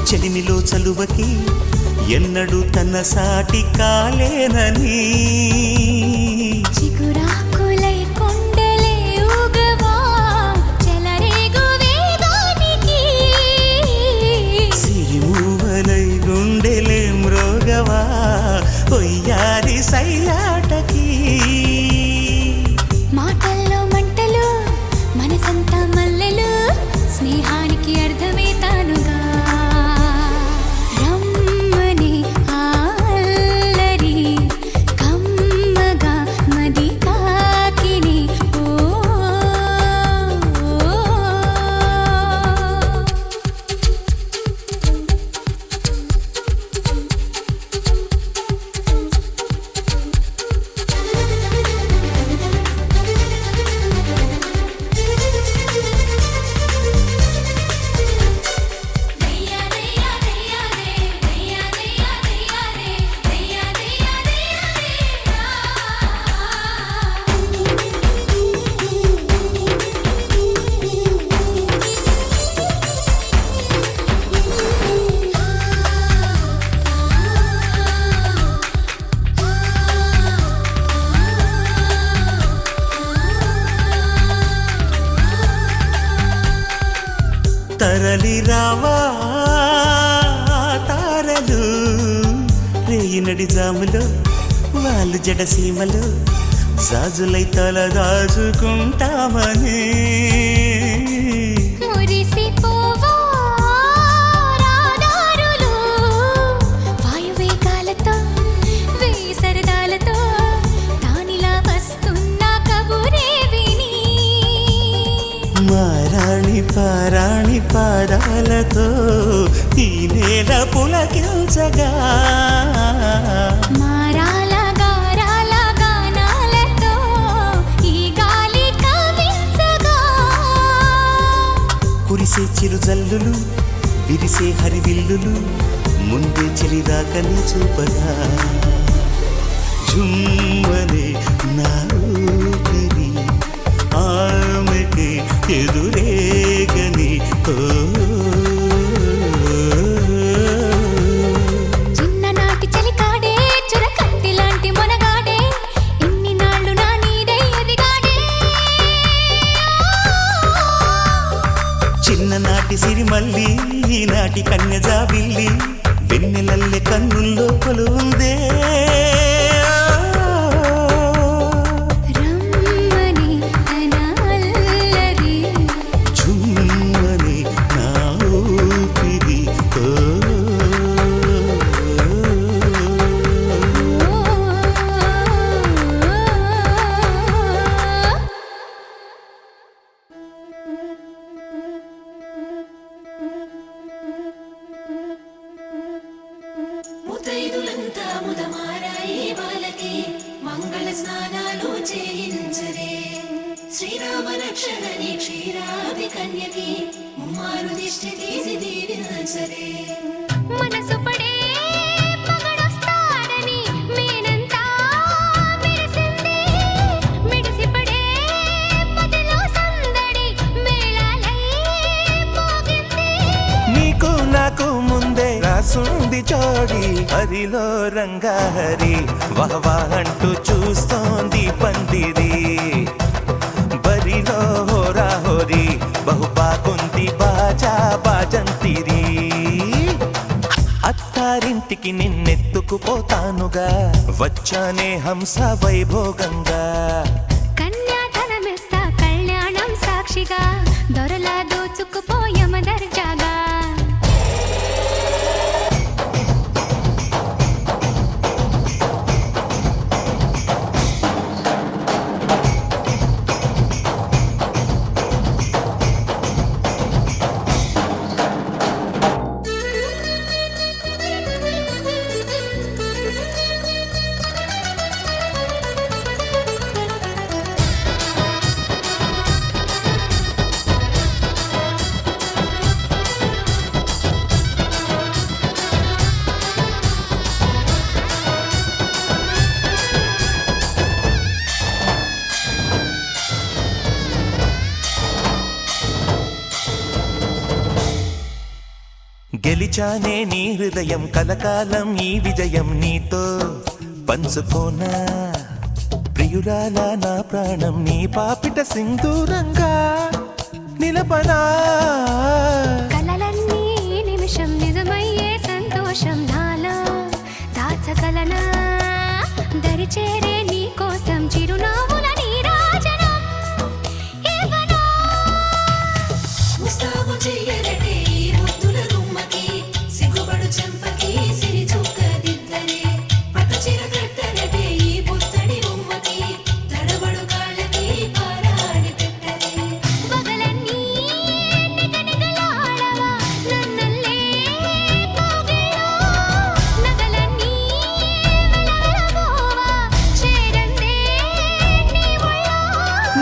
చెలిమిలో చలువకి ఎన్నడూ తన సాటి కాలేనని
చిగురాకులై కొండలే ఊగవా చెలరేగు వేగానికి
సిరిమూవలై గుండెలే మ్రోగవా ఒయ్యారి సైలాటకి
మాటల్లో మంటలు మనసంతా మల్లెలు స్నేహానికి అర్థమే తానుగా రమ్మని ఆ అల్లరి కమ్మగా మది తాకిని
తరలి రావా తారలు రేయినడి జాములో వాళ్ళు జడసీమలో జాజులై తల దాచుకుంటామని
మురిసిపోవా రాదారులు వాయువేగాలతో వేయి సరదాలతో దానిలా వస్తున్న కబురే విని
మారాణి పారాణి పాదాలతో ఈ నేల పులకించగా
మారాల గారాల గానాలతో ఈ గాలి కవించగా
కురిసే చిరుజల్లులు విరిసే హరివిల్లులు ముందే చెలిరాకని చూపగా జుమ్మనే నా ఊపిరి ఆమెకి ఎదురేగని
చిన్ననాటి చలికాడే చురకత్తి లాంటి మొనగాడే ఇన్ని నాళ్ళు నా నీడే ఎదిగాడే
చిన్ననాటి సిరిమల్లి ఈనాటి కన్య జాబిల్లి వెన్నెలల్లె కన్నుల్లో కొలువుందే
రమ్మని తన అల్లరి
జుమ్మని నా ఊపిరి
ముతైదులంతా ముదమారాయి వాళ్ళకి మంగళ స్నానాలు చేయించరే శ్రీరామ రక్షణని క్షీరాది కన్యకి ముమ్మారు దిష్టి తీసి దీవించరే
మనసు పడే మగడొస్తాడని మేనంతా మెరిసింది మిడిసిపడే మదిలో సందడి మేళాలై మోగింది
నీకు నాకు ముందే రాసుంది జోడి హరిలో రంగాహరి వహవా అంటూ చూస్తోంది పందిరి బరిలో హోరా హోరి బహు బాగుంది బాజా బాజంతిరి అత్తారింటికి నిన్నెత్తుకుపోతానుగా వచ్చానే హంస వైభోగంగా
కన్యాధనమిస్తా కళ్యాణం సాక్షిగా దొరలా దోచుకుపోయమ దర్జాగా
గెలిచానే నీ హృదయం కలకాలం ఈ విజయం నీతో పంచుకోనా ప్రియురాలా నా ప్రాణం నీ పాపిట సింధూరంగా నిలపనా
కలలన్నీ నిమిషం నిజమయ్యే సంతోషం నాలో దాచగలనా దరిచేరే నీ కోసం చిరునవ్వుల నీరాజనం ఇవ్వనా
ముస్తాబు చెయ్యరటే ఈ ముద్దుల గుమ్మకి సిగ్గుబడు చెంపకి సిరి చుక్క దిద్దరే పట్టు చీర కట్టరటే ఈ పుత్తడి బొమ్మకి తడబడు కాళ్ళకి పారాడి పెట్టరే
పగలన్నీ నిగనిగలాడవా నన్నల్లే కోగిలో నగలన్నీ వెలవెలబోవా చేరందే నీ ఒళ్ళో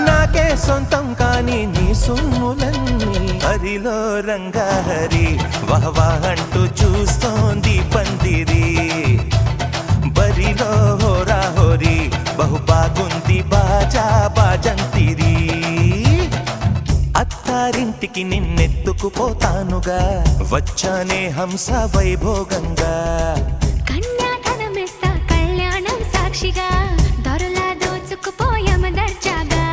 నాకే సొంతం కాని నీ సొమ్ములన్నీ హరిలో రంగాహరి వహవా అంటూ చూస్తోంది పందిరి బరిలో హోరా హోరి బహు బాగుంది బాజా బాజంతిరి అత్తారింటికి నిన్నెత్తుకుపోతానుగా వచ్చానే హంస వైభోగంగా
కన్యాధనమిస్తా కళ్యాణం సాక్షిగా దొరలా దోచుకుపోయమ దర్జాగా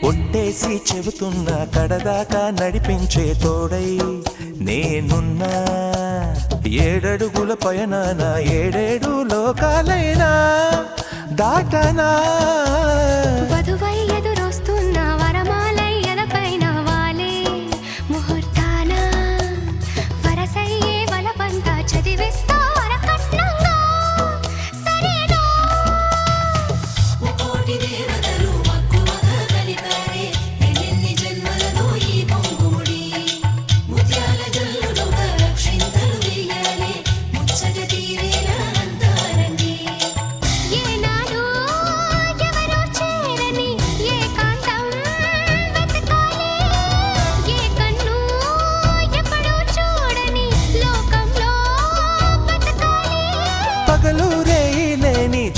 ఒట్టేసి చెబుతున్నా కడదాకా నడిపించే తోడై నేనున్నా ఏడడుగుల పయనాన ఏడేడు లోకాలైనా దాటనా
వధువై ఎదురొస్తున్న వరమాలై ఎదపైన వాలే ముహూర్తాన వరసయ్యే వలపంతా చదివిస్తా వరకట్నంగా సరేనా
ముకోటి దేవతలు మక్కువగా కలిపారే ఎన్నెన్ని జన్మలలో ఈ పొంగుముడి ముత్యాల జల్లులుగా రక్షింతలు వేయాలి ముచ్చట తీరేలా అంతారండి
ఏనాడు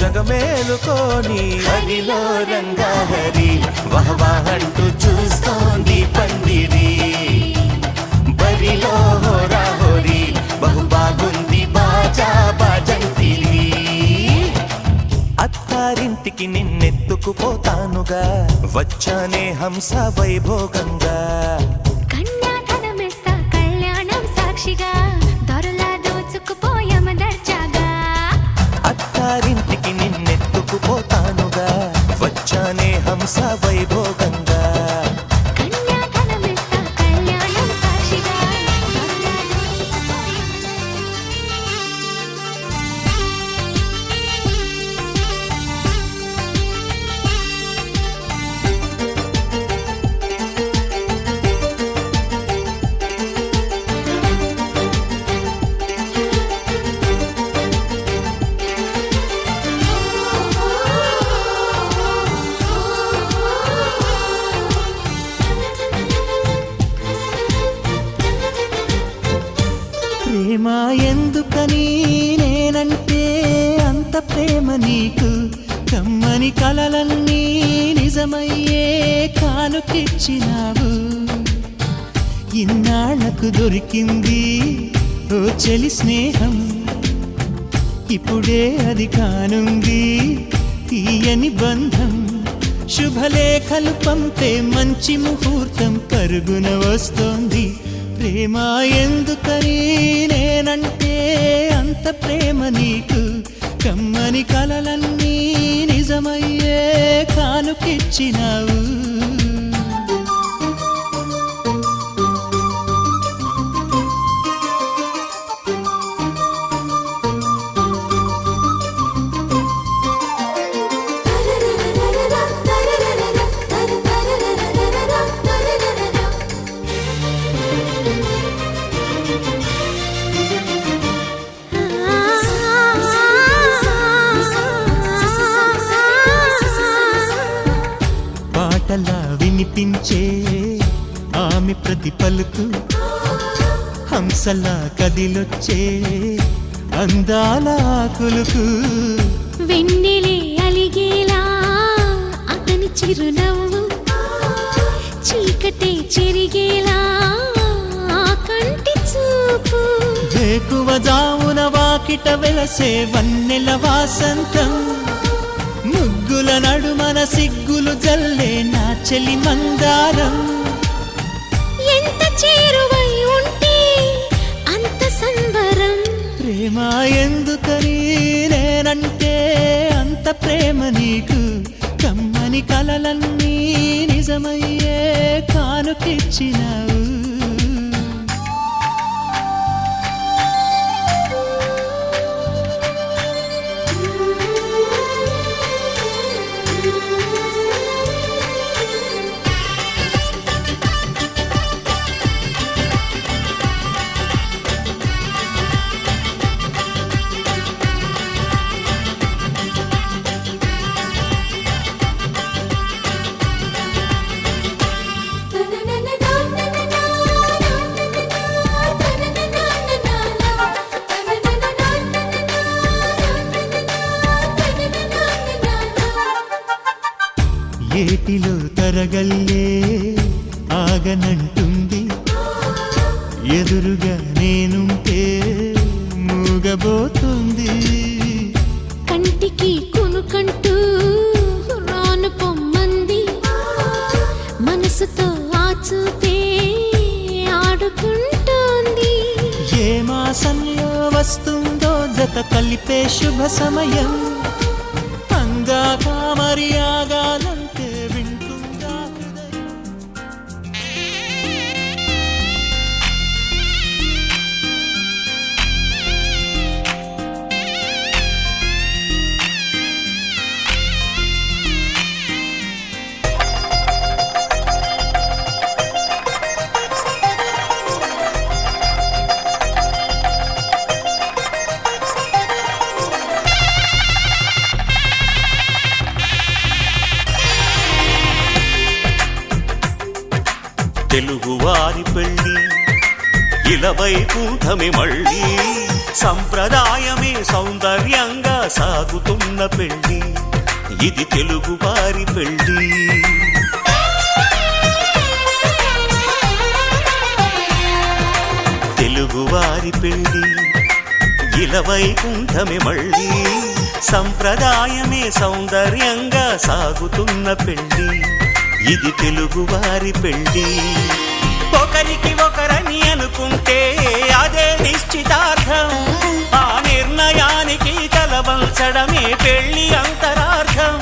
జగమేలుకోని హరిలో రంగాహరి వహవాహంటూ చూస్తోంది పందిరి బరిలో హోరా హోరీ బహు బాగుంది బాజా బాజంతిరి అత్తారింటికి నిన్నెత్తుకుపోతానుగా వచ్చానే హంస వైభోగంగా
కన్యాధనమిస్తా కళ్యాణం సాక్షిగా దొరలా దోచుకుపోయామ దర్జాగా
అత్తారింటికి నిన్నెత్తుకుపోతానుగా వచ్చానే హంస వైభోగంగా
కన్యాధనమిస్తా కళ్యాణం సాక్షిగా దొరలా
ప్రేమ ఎందుకని నేనంటే అంత ప్రేమ నీకు కమ్మని కలలన్నీ నిజమయ్యే కానుకిచ్చినావు ఇన్నాళ్లకు దొరికింది ఓ చెలి స్నేహం ఇప్పుడే అది కానుంది తీయని బంధం శుభలేఖలు పంపే మంచి ముహూర్తం పరుగున వస్తోంది ప్రేమ ఎందుకని నేనంటే అంత ప్రేమ నీకు కమ్మని కలలన్నీ నిజమయ్యే కానుకిచ్చినావు పాటలా వినిపించే ఆమె ప్రతి పలుకు హంసలా కదిలొచ్చే అందాల కులుకు
వెన్నెలే అలిగేలా అతని చిరునవ్వు చీకటే చెరిగేలా ఆ కంటి చూపు
వేకువ జామున వాకిట వెలసే వన్నెల వాసంతం ముగ్గుల నడుమన సిగ్గులు జల్లే నా చెలి మందారం
ఎంత చేరువై ఉంటే అంత సంబరం
ప్రేమ ఎందుకని నేనంటే అంత ప్రేమ నీకు కమ్మని కలలన్నీ నిజమయ్యే కానుకిచ్చినావు ఏటిలో తరగల్లే ఆగనంటుంది ఎదురుగా నేనుంటే మూగబోతుంది
కంటికి కునుకంటూ రాను పొమ్మంది మనసుతో ఆచూతే ఆడుకుంటోంది
ఏ మాసంలో వస్తుందో జత కలిపే శుభ సమయం అందాక మరి ఆగాలంటే వింటుందా హృదయం
తెలుగువారి పెళ్ళి ఇలవై కూటమి మళ్ళీ సంప్రదాయమే సౌందర్యంగా సాగుతున్న పెళ్లి ఇది తెలుగు వారి పెళ్లి తెలుగువారి పెళ్లి ఇలవైకుంఠమే మళ్ళీ సంప్రదాయమే సౌందర్యంగా సాగుతున్న పెళ్లి ఇది తెలుగువారి పెళ్లి ఒకరికి ఒకరని అనుకుంటే అదే నిశ్చితార్థం ఆ నిర్ణయానికి తలవంచడమే పెళ్లి అంతరార్థం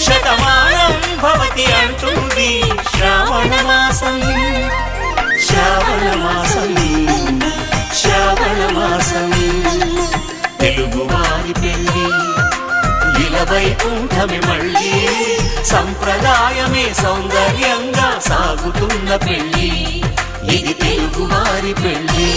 శతమానం భవతి అంటుంది శ్రావణ మాసం శ్రావణ మాసం శ్రావణ మాసం తెలుగువారి పెళ్లి ఇలవైకుంఠమే మళ్ళీ సంప్రదాయమే సౌందర్యంగా సాగుతున్న పెళ్లి ఇది తెలుగువారి పెళ్లి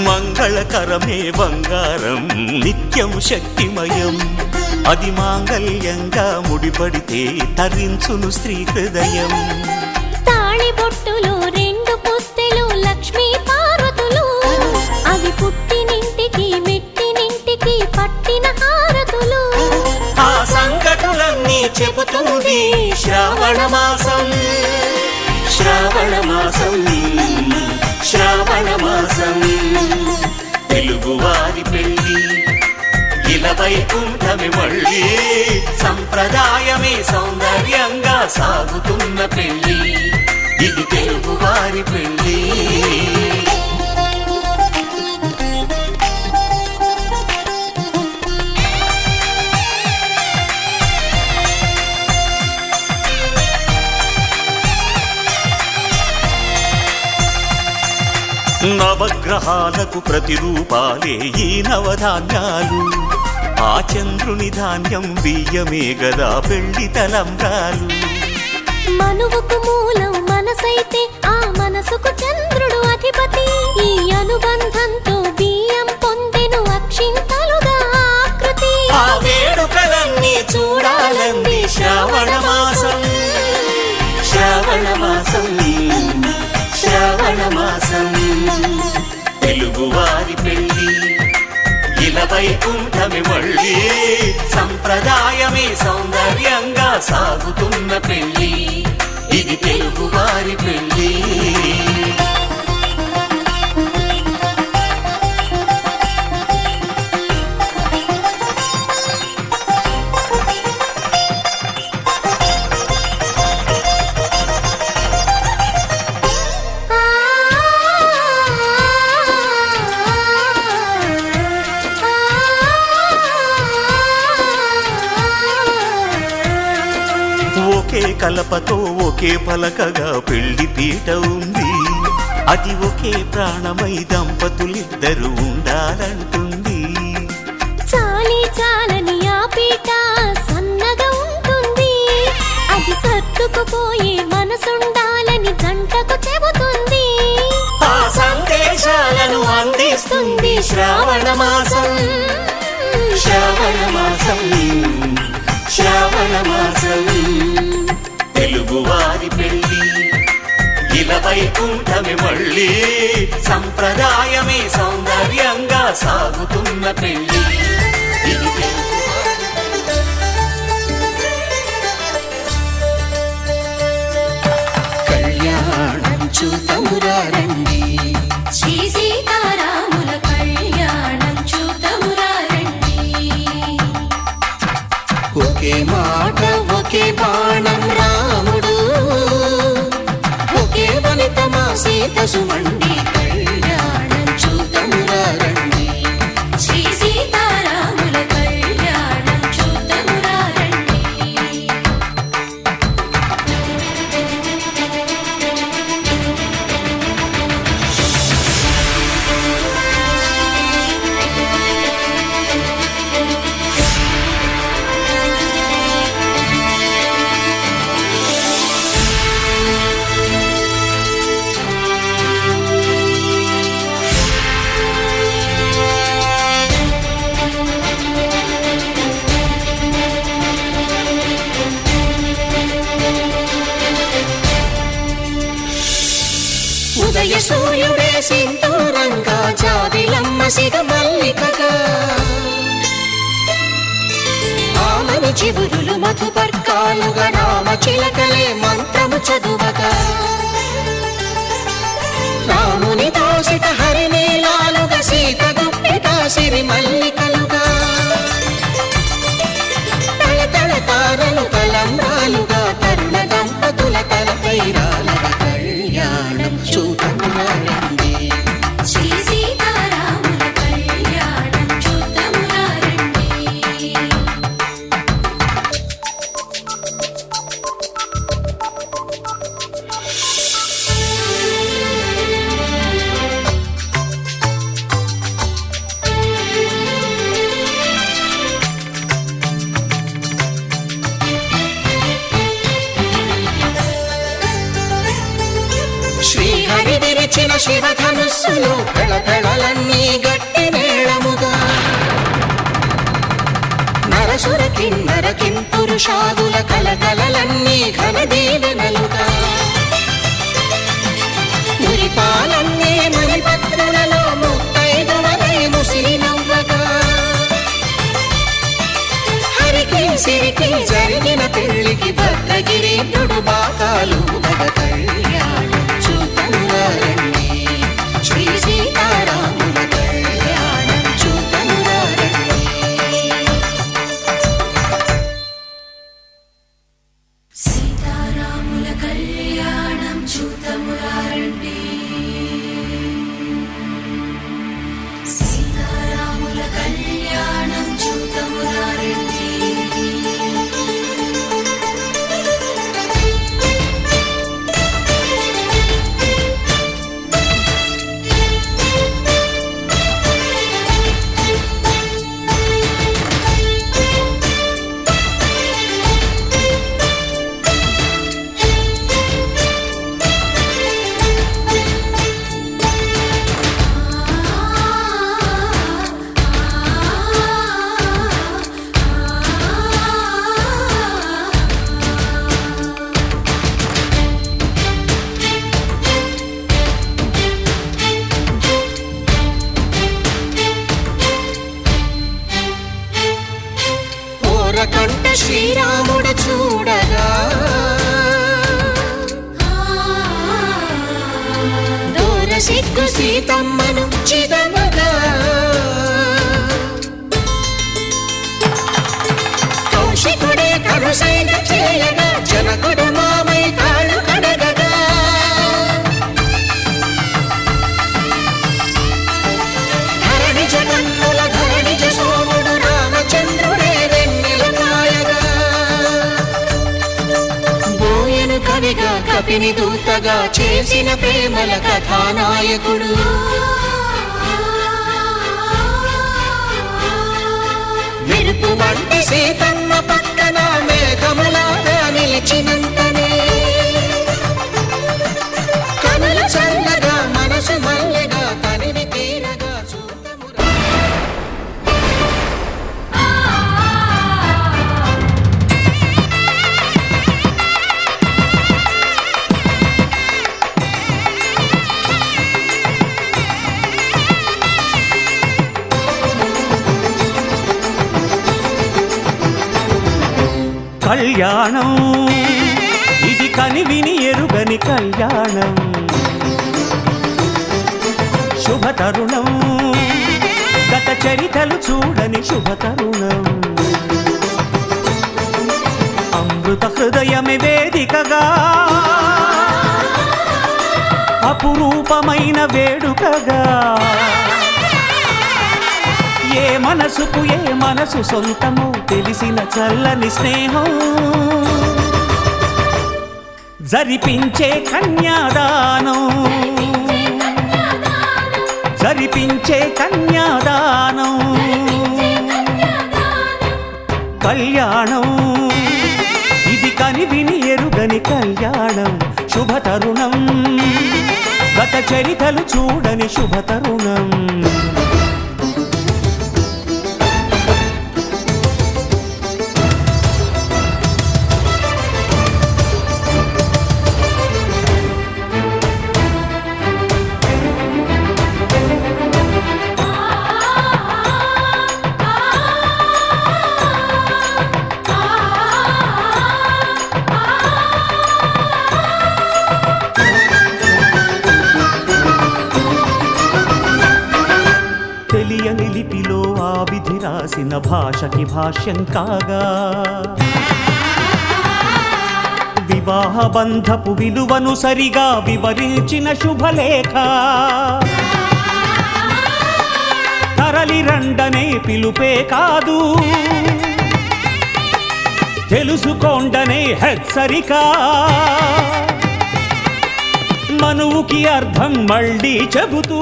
మంగళకరమే బంగారం నిత్యం శక్తిమయం అది మాంగళ్యంగా ముడిపడితే తరించును స్త్రీ హృదయం
తాళిబొట్టులో 2 పుస్తెలు లక్ష్మీ పార్వతులు అవి పుట్టినింటికి మెట్టినింటికి పట్టిన హారతులు
ఆ సంకటులన్నీ చెబుతుంది శ్రావణ మాసం శ్రావణ మాసం శ్రావణ మాసం తెలుగువారి పెళ్లి ఇలవైకుంఠమే మళ్ళీ సంప్రదాయమే సౌందర్యంగా సాగుతున్న పెళ్లి ఇది తెలుగువారి పెళ్లి నవగ్రహాలకు ప్రతిరూపాలే ఈ నవధాన్యాలు ఆ చంద్రుని ధాన్యం బియ్యమే గదా పెళ్లి తలంబ్రాలు
మనువుకు మూలం మనసైతే ఆ మనసుకు చంద్రుడు అధిపతి ఈ అనుబంధంతో బియ్యం పొందెను అక్షింతలుగా ఆకృతి
ఆ వేడుకలన్నీ చూడాలంది శ్రావణ మాసం శ్రావణ మాసం శ్రావణ మాసం తెలుగువారి పెళ్లి ఇలవైకుంఠమే మళ్ళీ సంప్రదాయమే సౌందర్యంగా సాగుతున్న పెళ్లి ఇది తెలుగువారి పెళ్లి ఒకే కలపతో ఒకే పలకగా పెళ్లి పీట ఉంది అది ఒకే ప్రాణమై దంపతులిద్దరు ఉండాలంటుంది
చాలి చాలని ఆ పీట సన్నగా ఉంటుంది అది సర్దుకుపోయే మనసుండాలని జంటకు చెబుతుంది
ఆ సందేశాలను అందిస్తుంది శ్రావణ మాసం శ్రావణ మాసం శ్రావణ మాసం తెలుగువారి పెళ్లి ఇలవైకుంఠమే మళ్ళీ సంప్రదాయమే సౌందర్యంగా సాగుతున్న పెళ్లి ఇది
కళ్యాణం చూతమురారండి
శ్రీ సీతారాముల కళ్యాణం చూతమురా రండి
ఒకే మాట ఒకే బాణం రాముడు ఒకే వనిత మా సీత సుమండి కళ్యాణం చూతమురారండి
శ్రీ సీతారాముల కళ్యాణం చూతమురా రండి
సిగ మల్లికగా ఆమని చివురులు మధుపర్కాలుగా రామ చిలకలే మంత్రము చదువగా రాముని దోసిట హరినీలాలుగా సీత గుప్పిట సిరి మల్లికలుగా తళతళ తారలు తలంబ్రాలుగా తరుణ దంపతుల తలపైరాలుగా కళ్యాణం చూతమురారండి
శ్రీ సీతారాముల కళ్యాణం చూద్దామురారండి.
శ్రీహరి విరిచిన శివధనుస్సులు పెళపెళలన్నీ గట్టి మేళముగా నరసుర కిన్నర కింపురుషాదుల కలకలలన్నీ ఘన దీవెనలుగా మురిపాలన్నీ మణిపత్రులలో ముత్తైదువలై ముసిరి నవ్వగా హరికి సిరికి జరిగిన పెళ్లికి భద్రగిరీంద్రుడు బాకాలు కళ్యాణం చూతమురారండి శ్రీ సీతారాముల కళ్యాణం చూతమురారండి
సీతారాముల కళ్యాణం చూద్దామురారండి. సీతారాముల కళ్యాణం చూద్దామురారండి.
ఓరకంట శ్రీరాముడు చూడగా దూర సిగ్గు సీతమ్మను చిదమగా కౌశికుడే కరుసైన చేయగా జనకుడు మామై కాళ్ళు కడగగా ధరణి జగన్నుల ధరణిజ సోముడు రామచంద్రుడే వెన్నెల కాయగా బోయను కవిగా కపిని దూతగా చేసిన ప్రేమల కథానాయకుడు మెరుపు వంటి సీతమ్మ పక్కన మేఘములాగా నిలిచినంతనే కనులు చల్లగా మనసు మల్లెగా తనివి తీరగా చూతమురా
కళ్యాణం ఇది కనివిని ఎరుగని కళ్యాణం శుభతరుణం గత చరితలు చూడని శుభతరుణం అమృత హృదయమే వేదికగా అపురూపమైన వేడుకగా ఏ మనసుకు ఏ మనసు సొంతమో తెలిసిన చల్లని స్నేహం జరిపించే కన్యాదానం జరిపించే కన్యాదానం కళ్యాణం ఇది కనివిని ఎరుగని కళ్యాణం శుభతరుణం గత చరితలు చూడని శుభతరుణం కలిసిన భాషకి భాష్యం కాగా వివాహ బంధపు విలువను సరిగా వివరించిన శుభలేఖ తరలి రండనే పిలుపే కాదు తెలుసుకోండనే హెచ్చరిక మనువుకి అర్థం మళ్ళీ చెబుతూ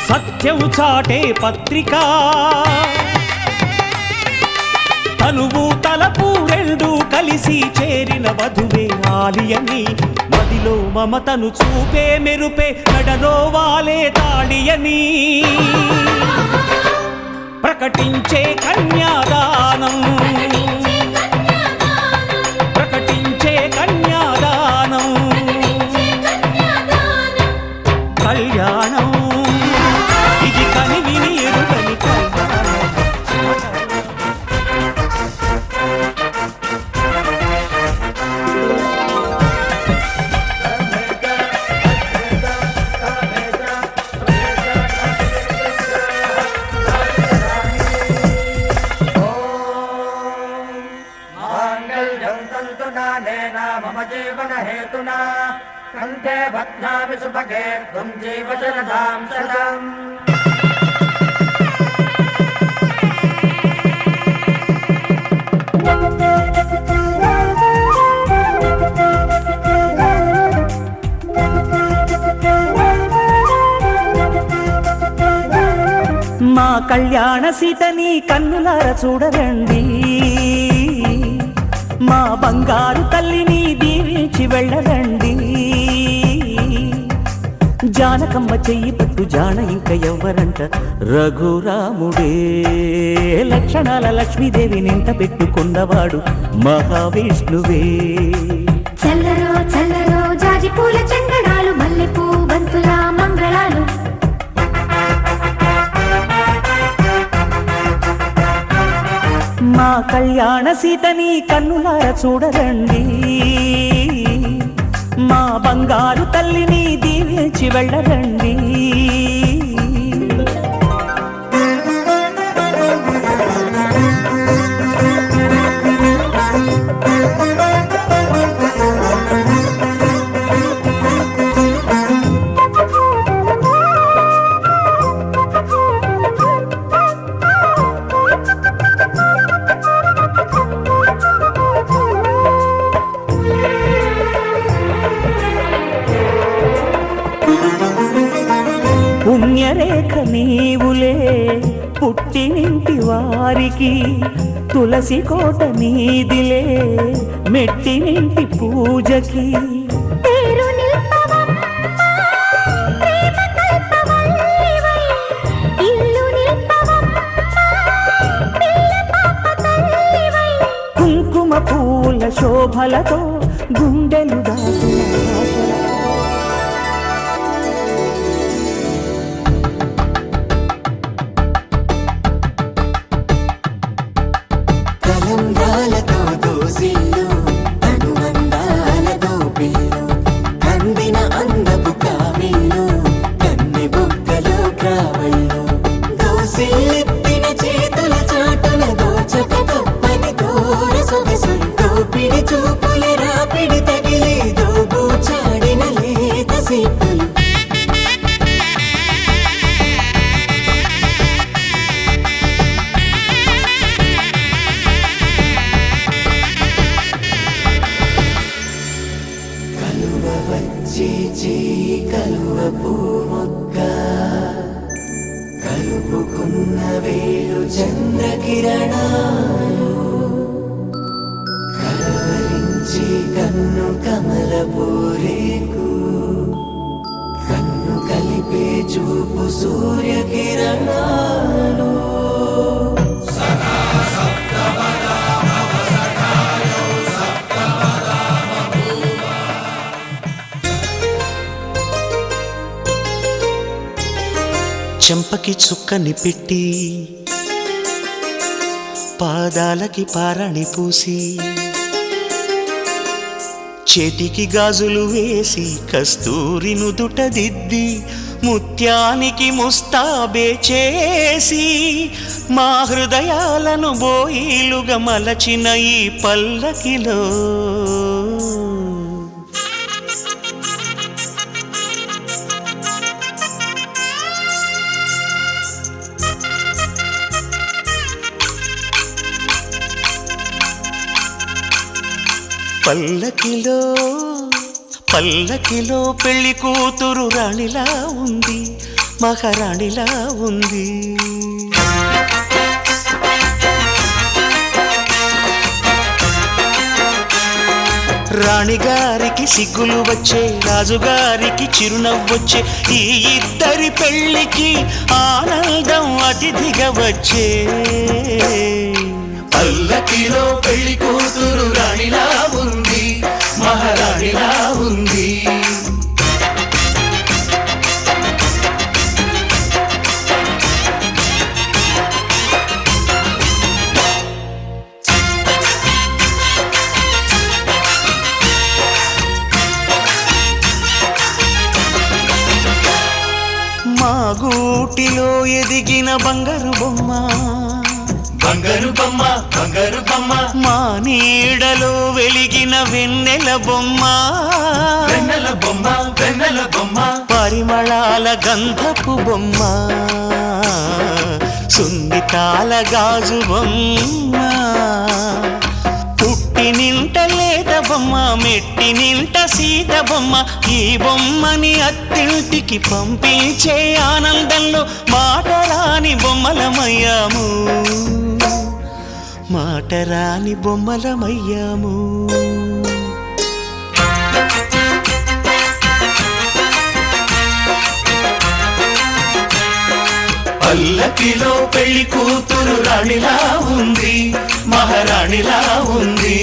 సత్యం చాటే పత్రిక తనువు తలపు రెండు కలిసి చేరిన వధువే ఆలియని మదిలో మమతను చూపే మెరుపే నడలో వాలే తాళియని ప్రకటించే కన్యాదానం ప్రకటించే కన్యాదానం కళ్యాణం ఇది కనివిని ఎరుగని కళ్యాణం
మమ జీవన హేతునా కంఠే భద్నామి సుభగే త్వం జీవ శరదాం శతం
మా కళ్యాణ సీతని కన్నులార చూడరండి మా బంగారు తల్లిని దీవించి వెళ్ళరండి జానకమ్మ చెయ్యి పట్టు జాన ఇంక ఎవ్వరంట రఘురాముడే లక్షణాల లక్ష్మీదేవి నింట పెట్టుకున్నవాడు మహావిష్ణువే
చల్లరో చల్లరో జాజి పూల చందనాలు మల్లెపూ బంతుల మంగళాలు
మా కళ్యాణ సీతని కన్నులార చూడరండి మా బంగారు తల్లిని దీవించి వెళ్ళరండి పుణ్యరేఖ నీవులే పుట్టినింటి వారికి తులసి కోట నీదిలే మెట్టినింటి పూజకి
పేరు నిల్పవమ్మ, ప్రేమ కల్పవల్లివై. ఇల్లు నిల్పవమ్మ, పిల్ల పాప తల్లివై.
కుంకుమ పూల శోభలతో గుండెలు దాచిన
కలంబ్రాలతో దోసిల్లు అనుబంధాలతో పిల్లు కందిన అందపు కావిళ్ళు కన్నె బొక్కలో క్రావళ్ళు దోసిల్లెత్తిన చేతుల చాటున దోచక తప్పని దూర సొగసులు దోపిడి చూపుల రాపిడి తగిలి దోబూచాడిన లేత సీపులు కలువ పూ మొక్క కలుపుకున్న వేలు చంద్రకిరణాలు కలవరించి కన్ను కమల పూరేకు కన్ను కలిపే చూపు సూర్యకిరణాలు
చెంపకి చుక్కని పెట్టి పాదాలకి పారాణి పూసి చేతికి గాజులు వేసి కస్తూరి నుదుట దిద్ది ముత్యానికి ముస్తాబే చేసి మా హృదయాలను బోయిలుగా మలచిన ఈ పల్లకిలో పల్లకిలో పల్లకిలో పెళ్లి కూతురు రాణిలా ఉంది, మహారాణిలా ఉంది. రాణిగారికి సిగ్గులు వచ్చే, రాజుగారికి చిరునవ్వొచ్చే, ఈ ఇద్దరి పెళ్లికి ఆనందం అతిథిగా వచ్చే.
పల్లకిలో పెళ్లి కూతురు రాణిలా ఉంది, మహారాణిలా ఉంది.
మా గూటిలో ఎదిగిన బంగారు బొమ్మ,
బంగారు బొమ్మ, బంగారు బొమ్మ,
మా నీడలో వెలిగిన వెన్నెల బొమ్మ,
వెన్నెల బొమ్మ, వెన్నెల బొమ్మ,
పరిమళాల గంధపు బొమ్మ, సున్నితాల గాజు బొమ్మ, పుట్టి నింట లేత బొమ్మ, మెట్టి నింట సీత బొమ్మ. ఈ బొమ్మని అత్తింటికి పంపించే ఆనందంలో మాటరాని బొమ్మలమయ్యాము, మాటరాని బొమ్మలమయ్యాము.
పల్లకిలో పెళ్లి కూతురు రాణిలా ఉంది, మహారాణిలా ఉంది.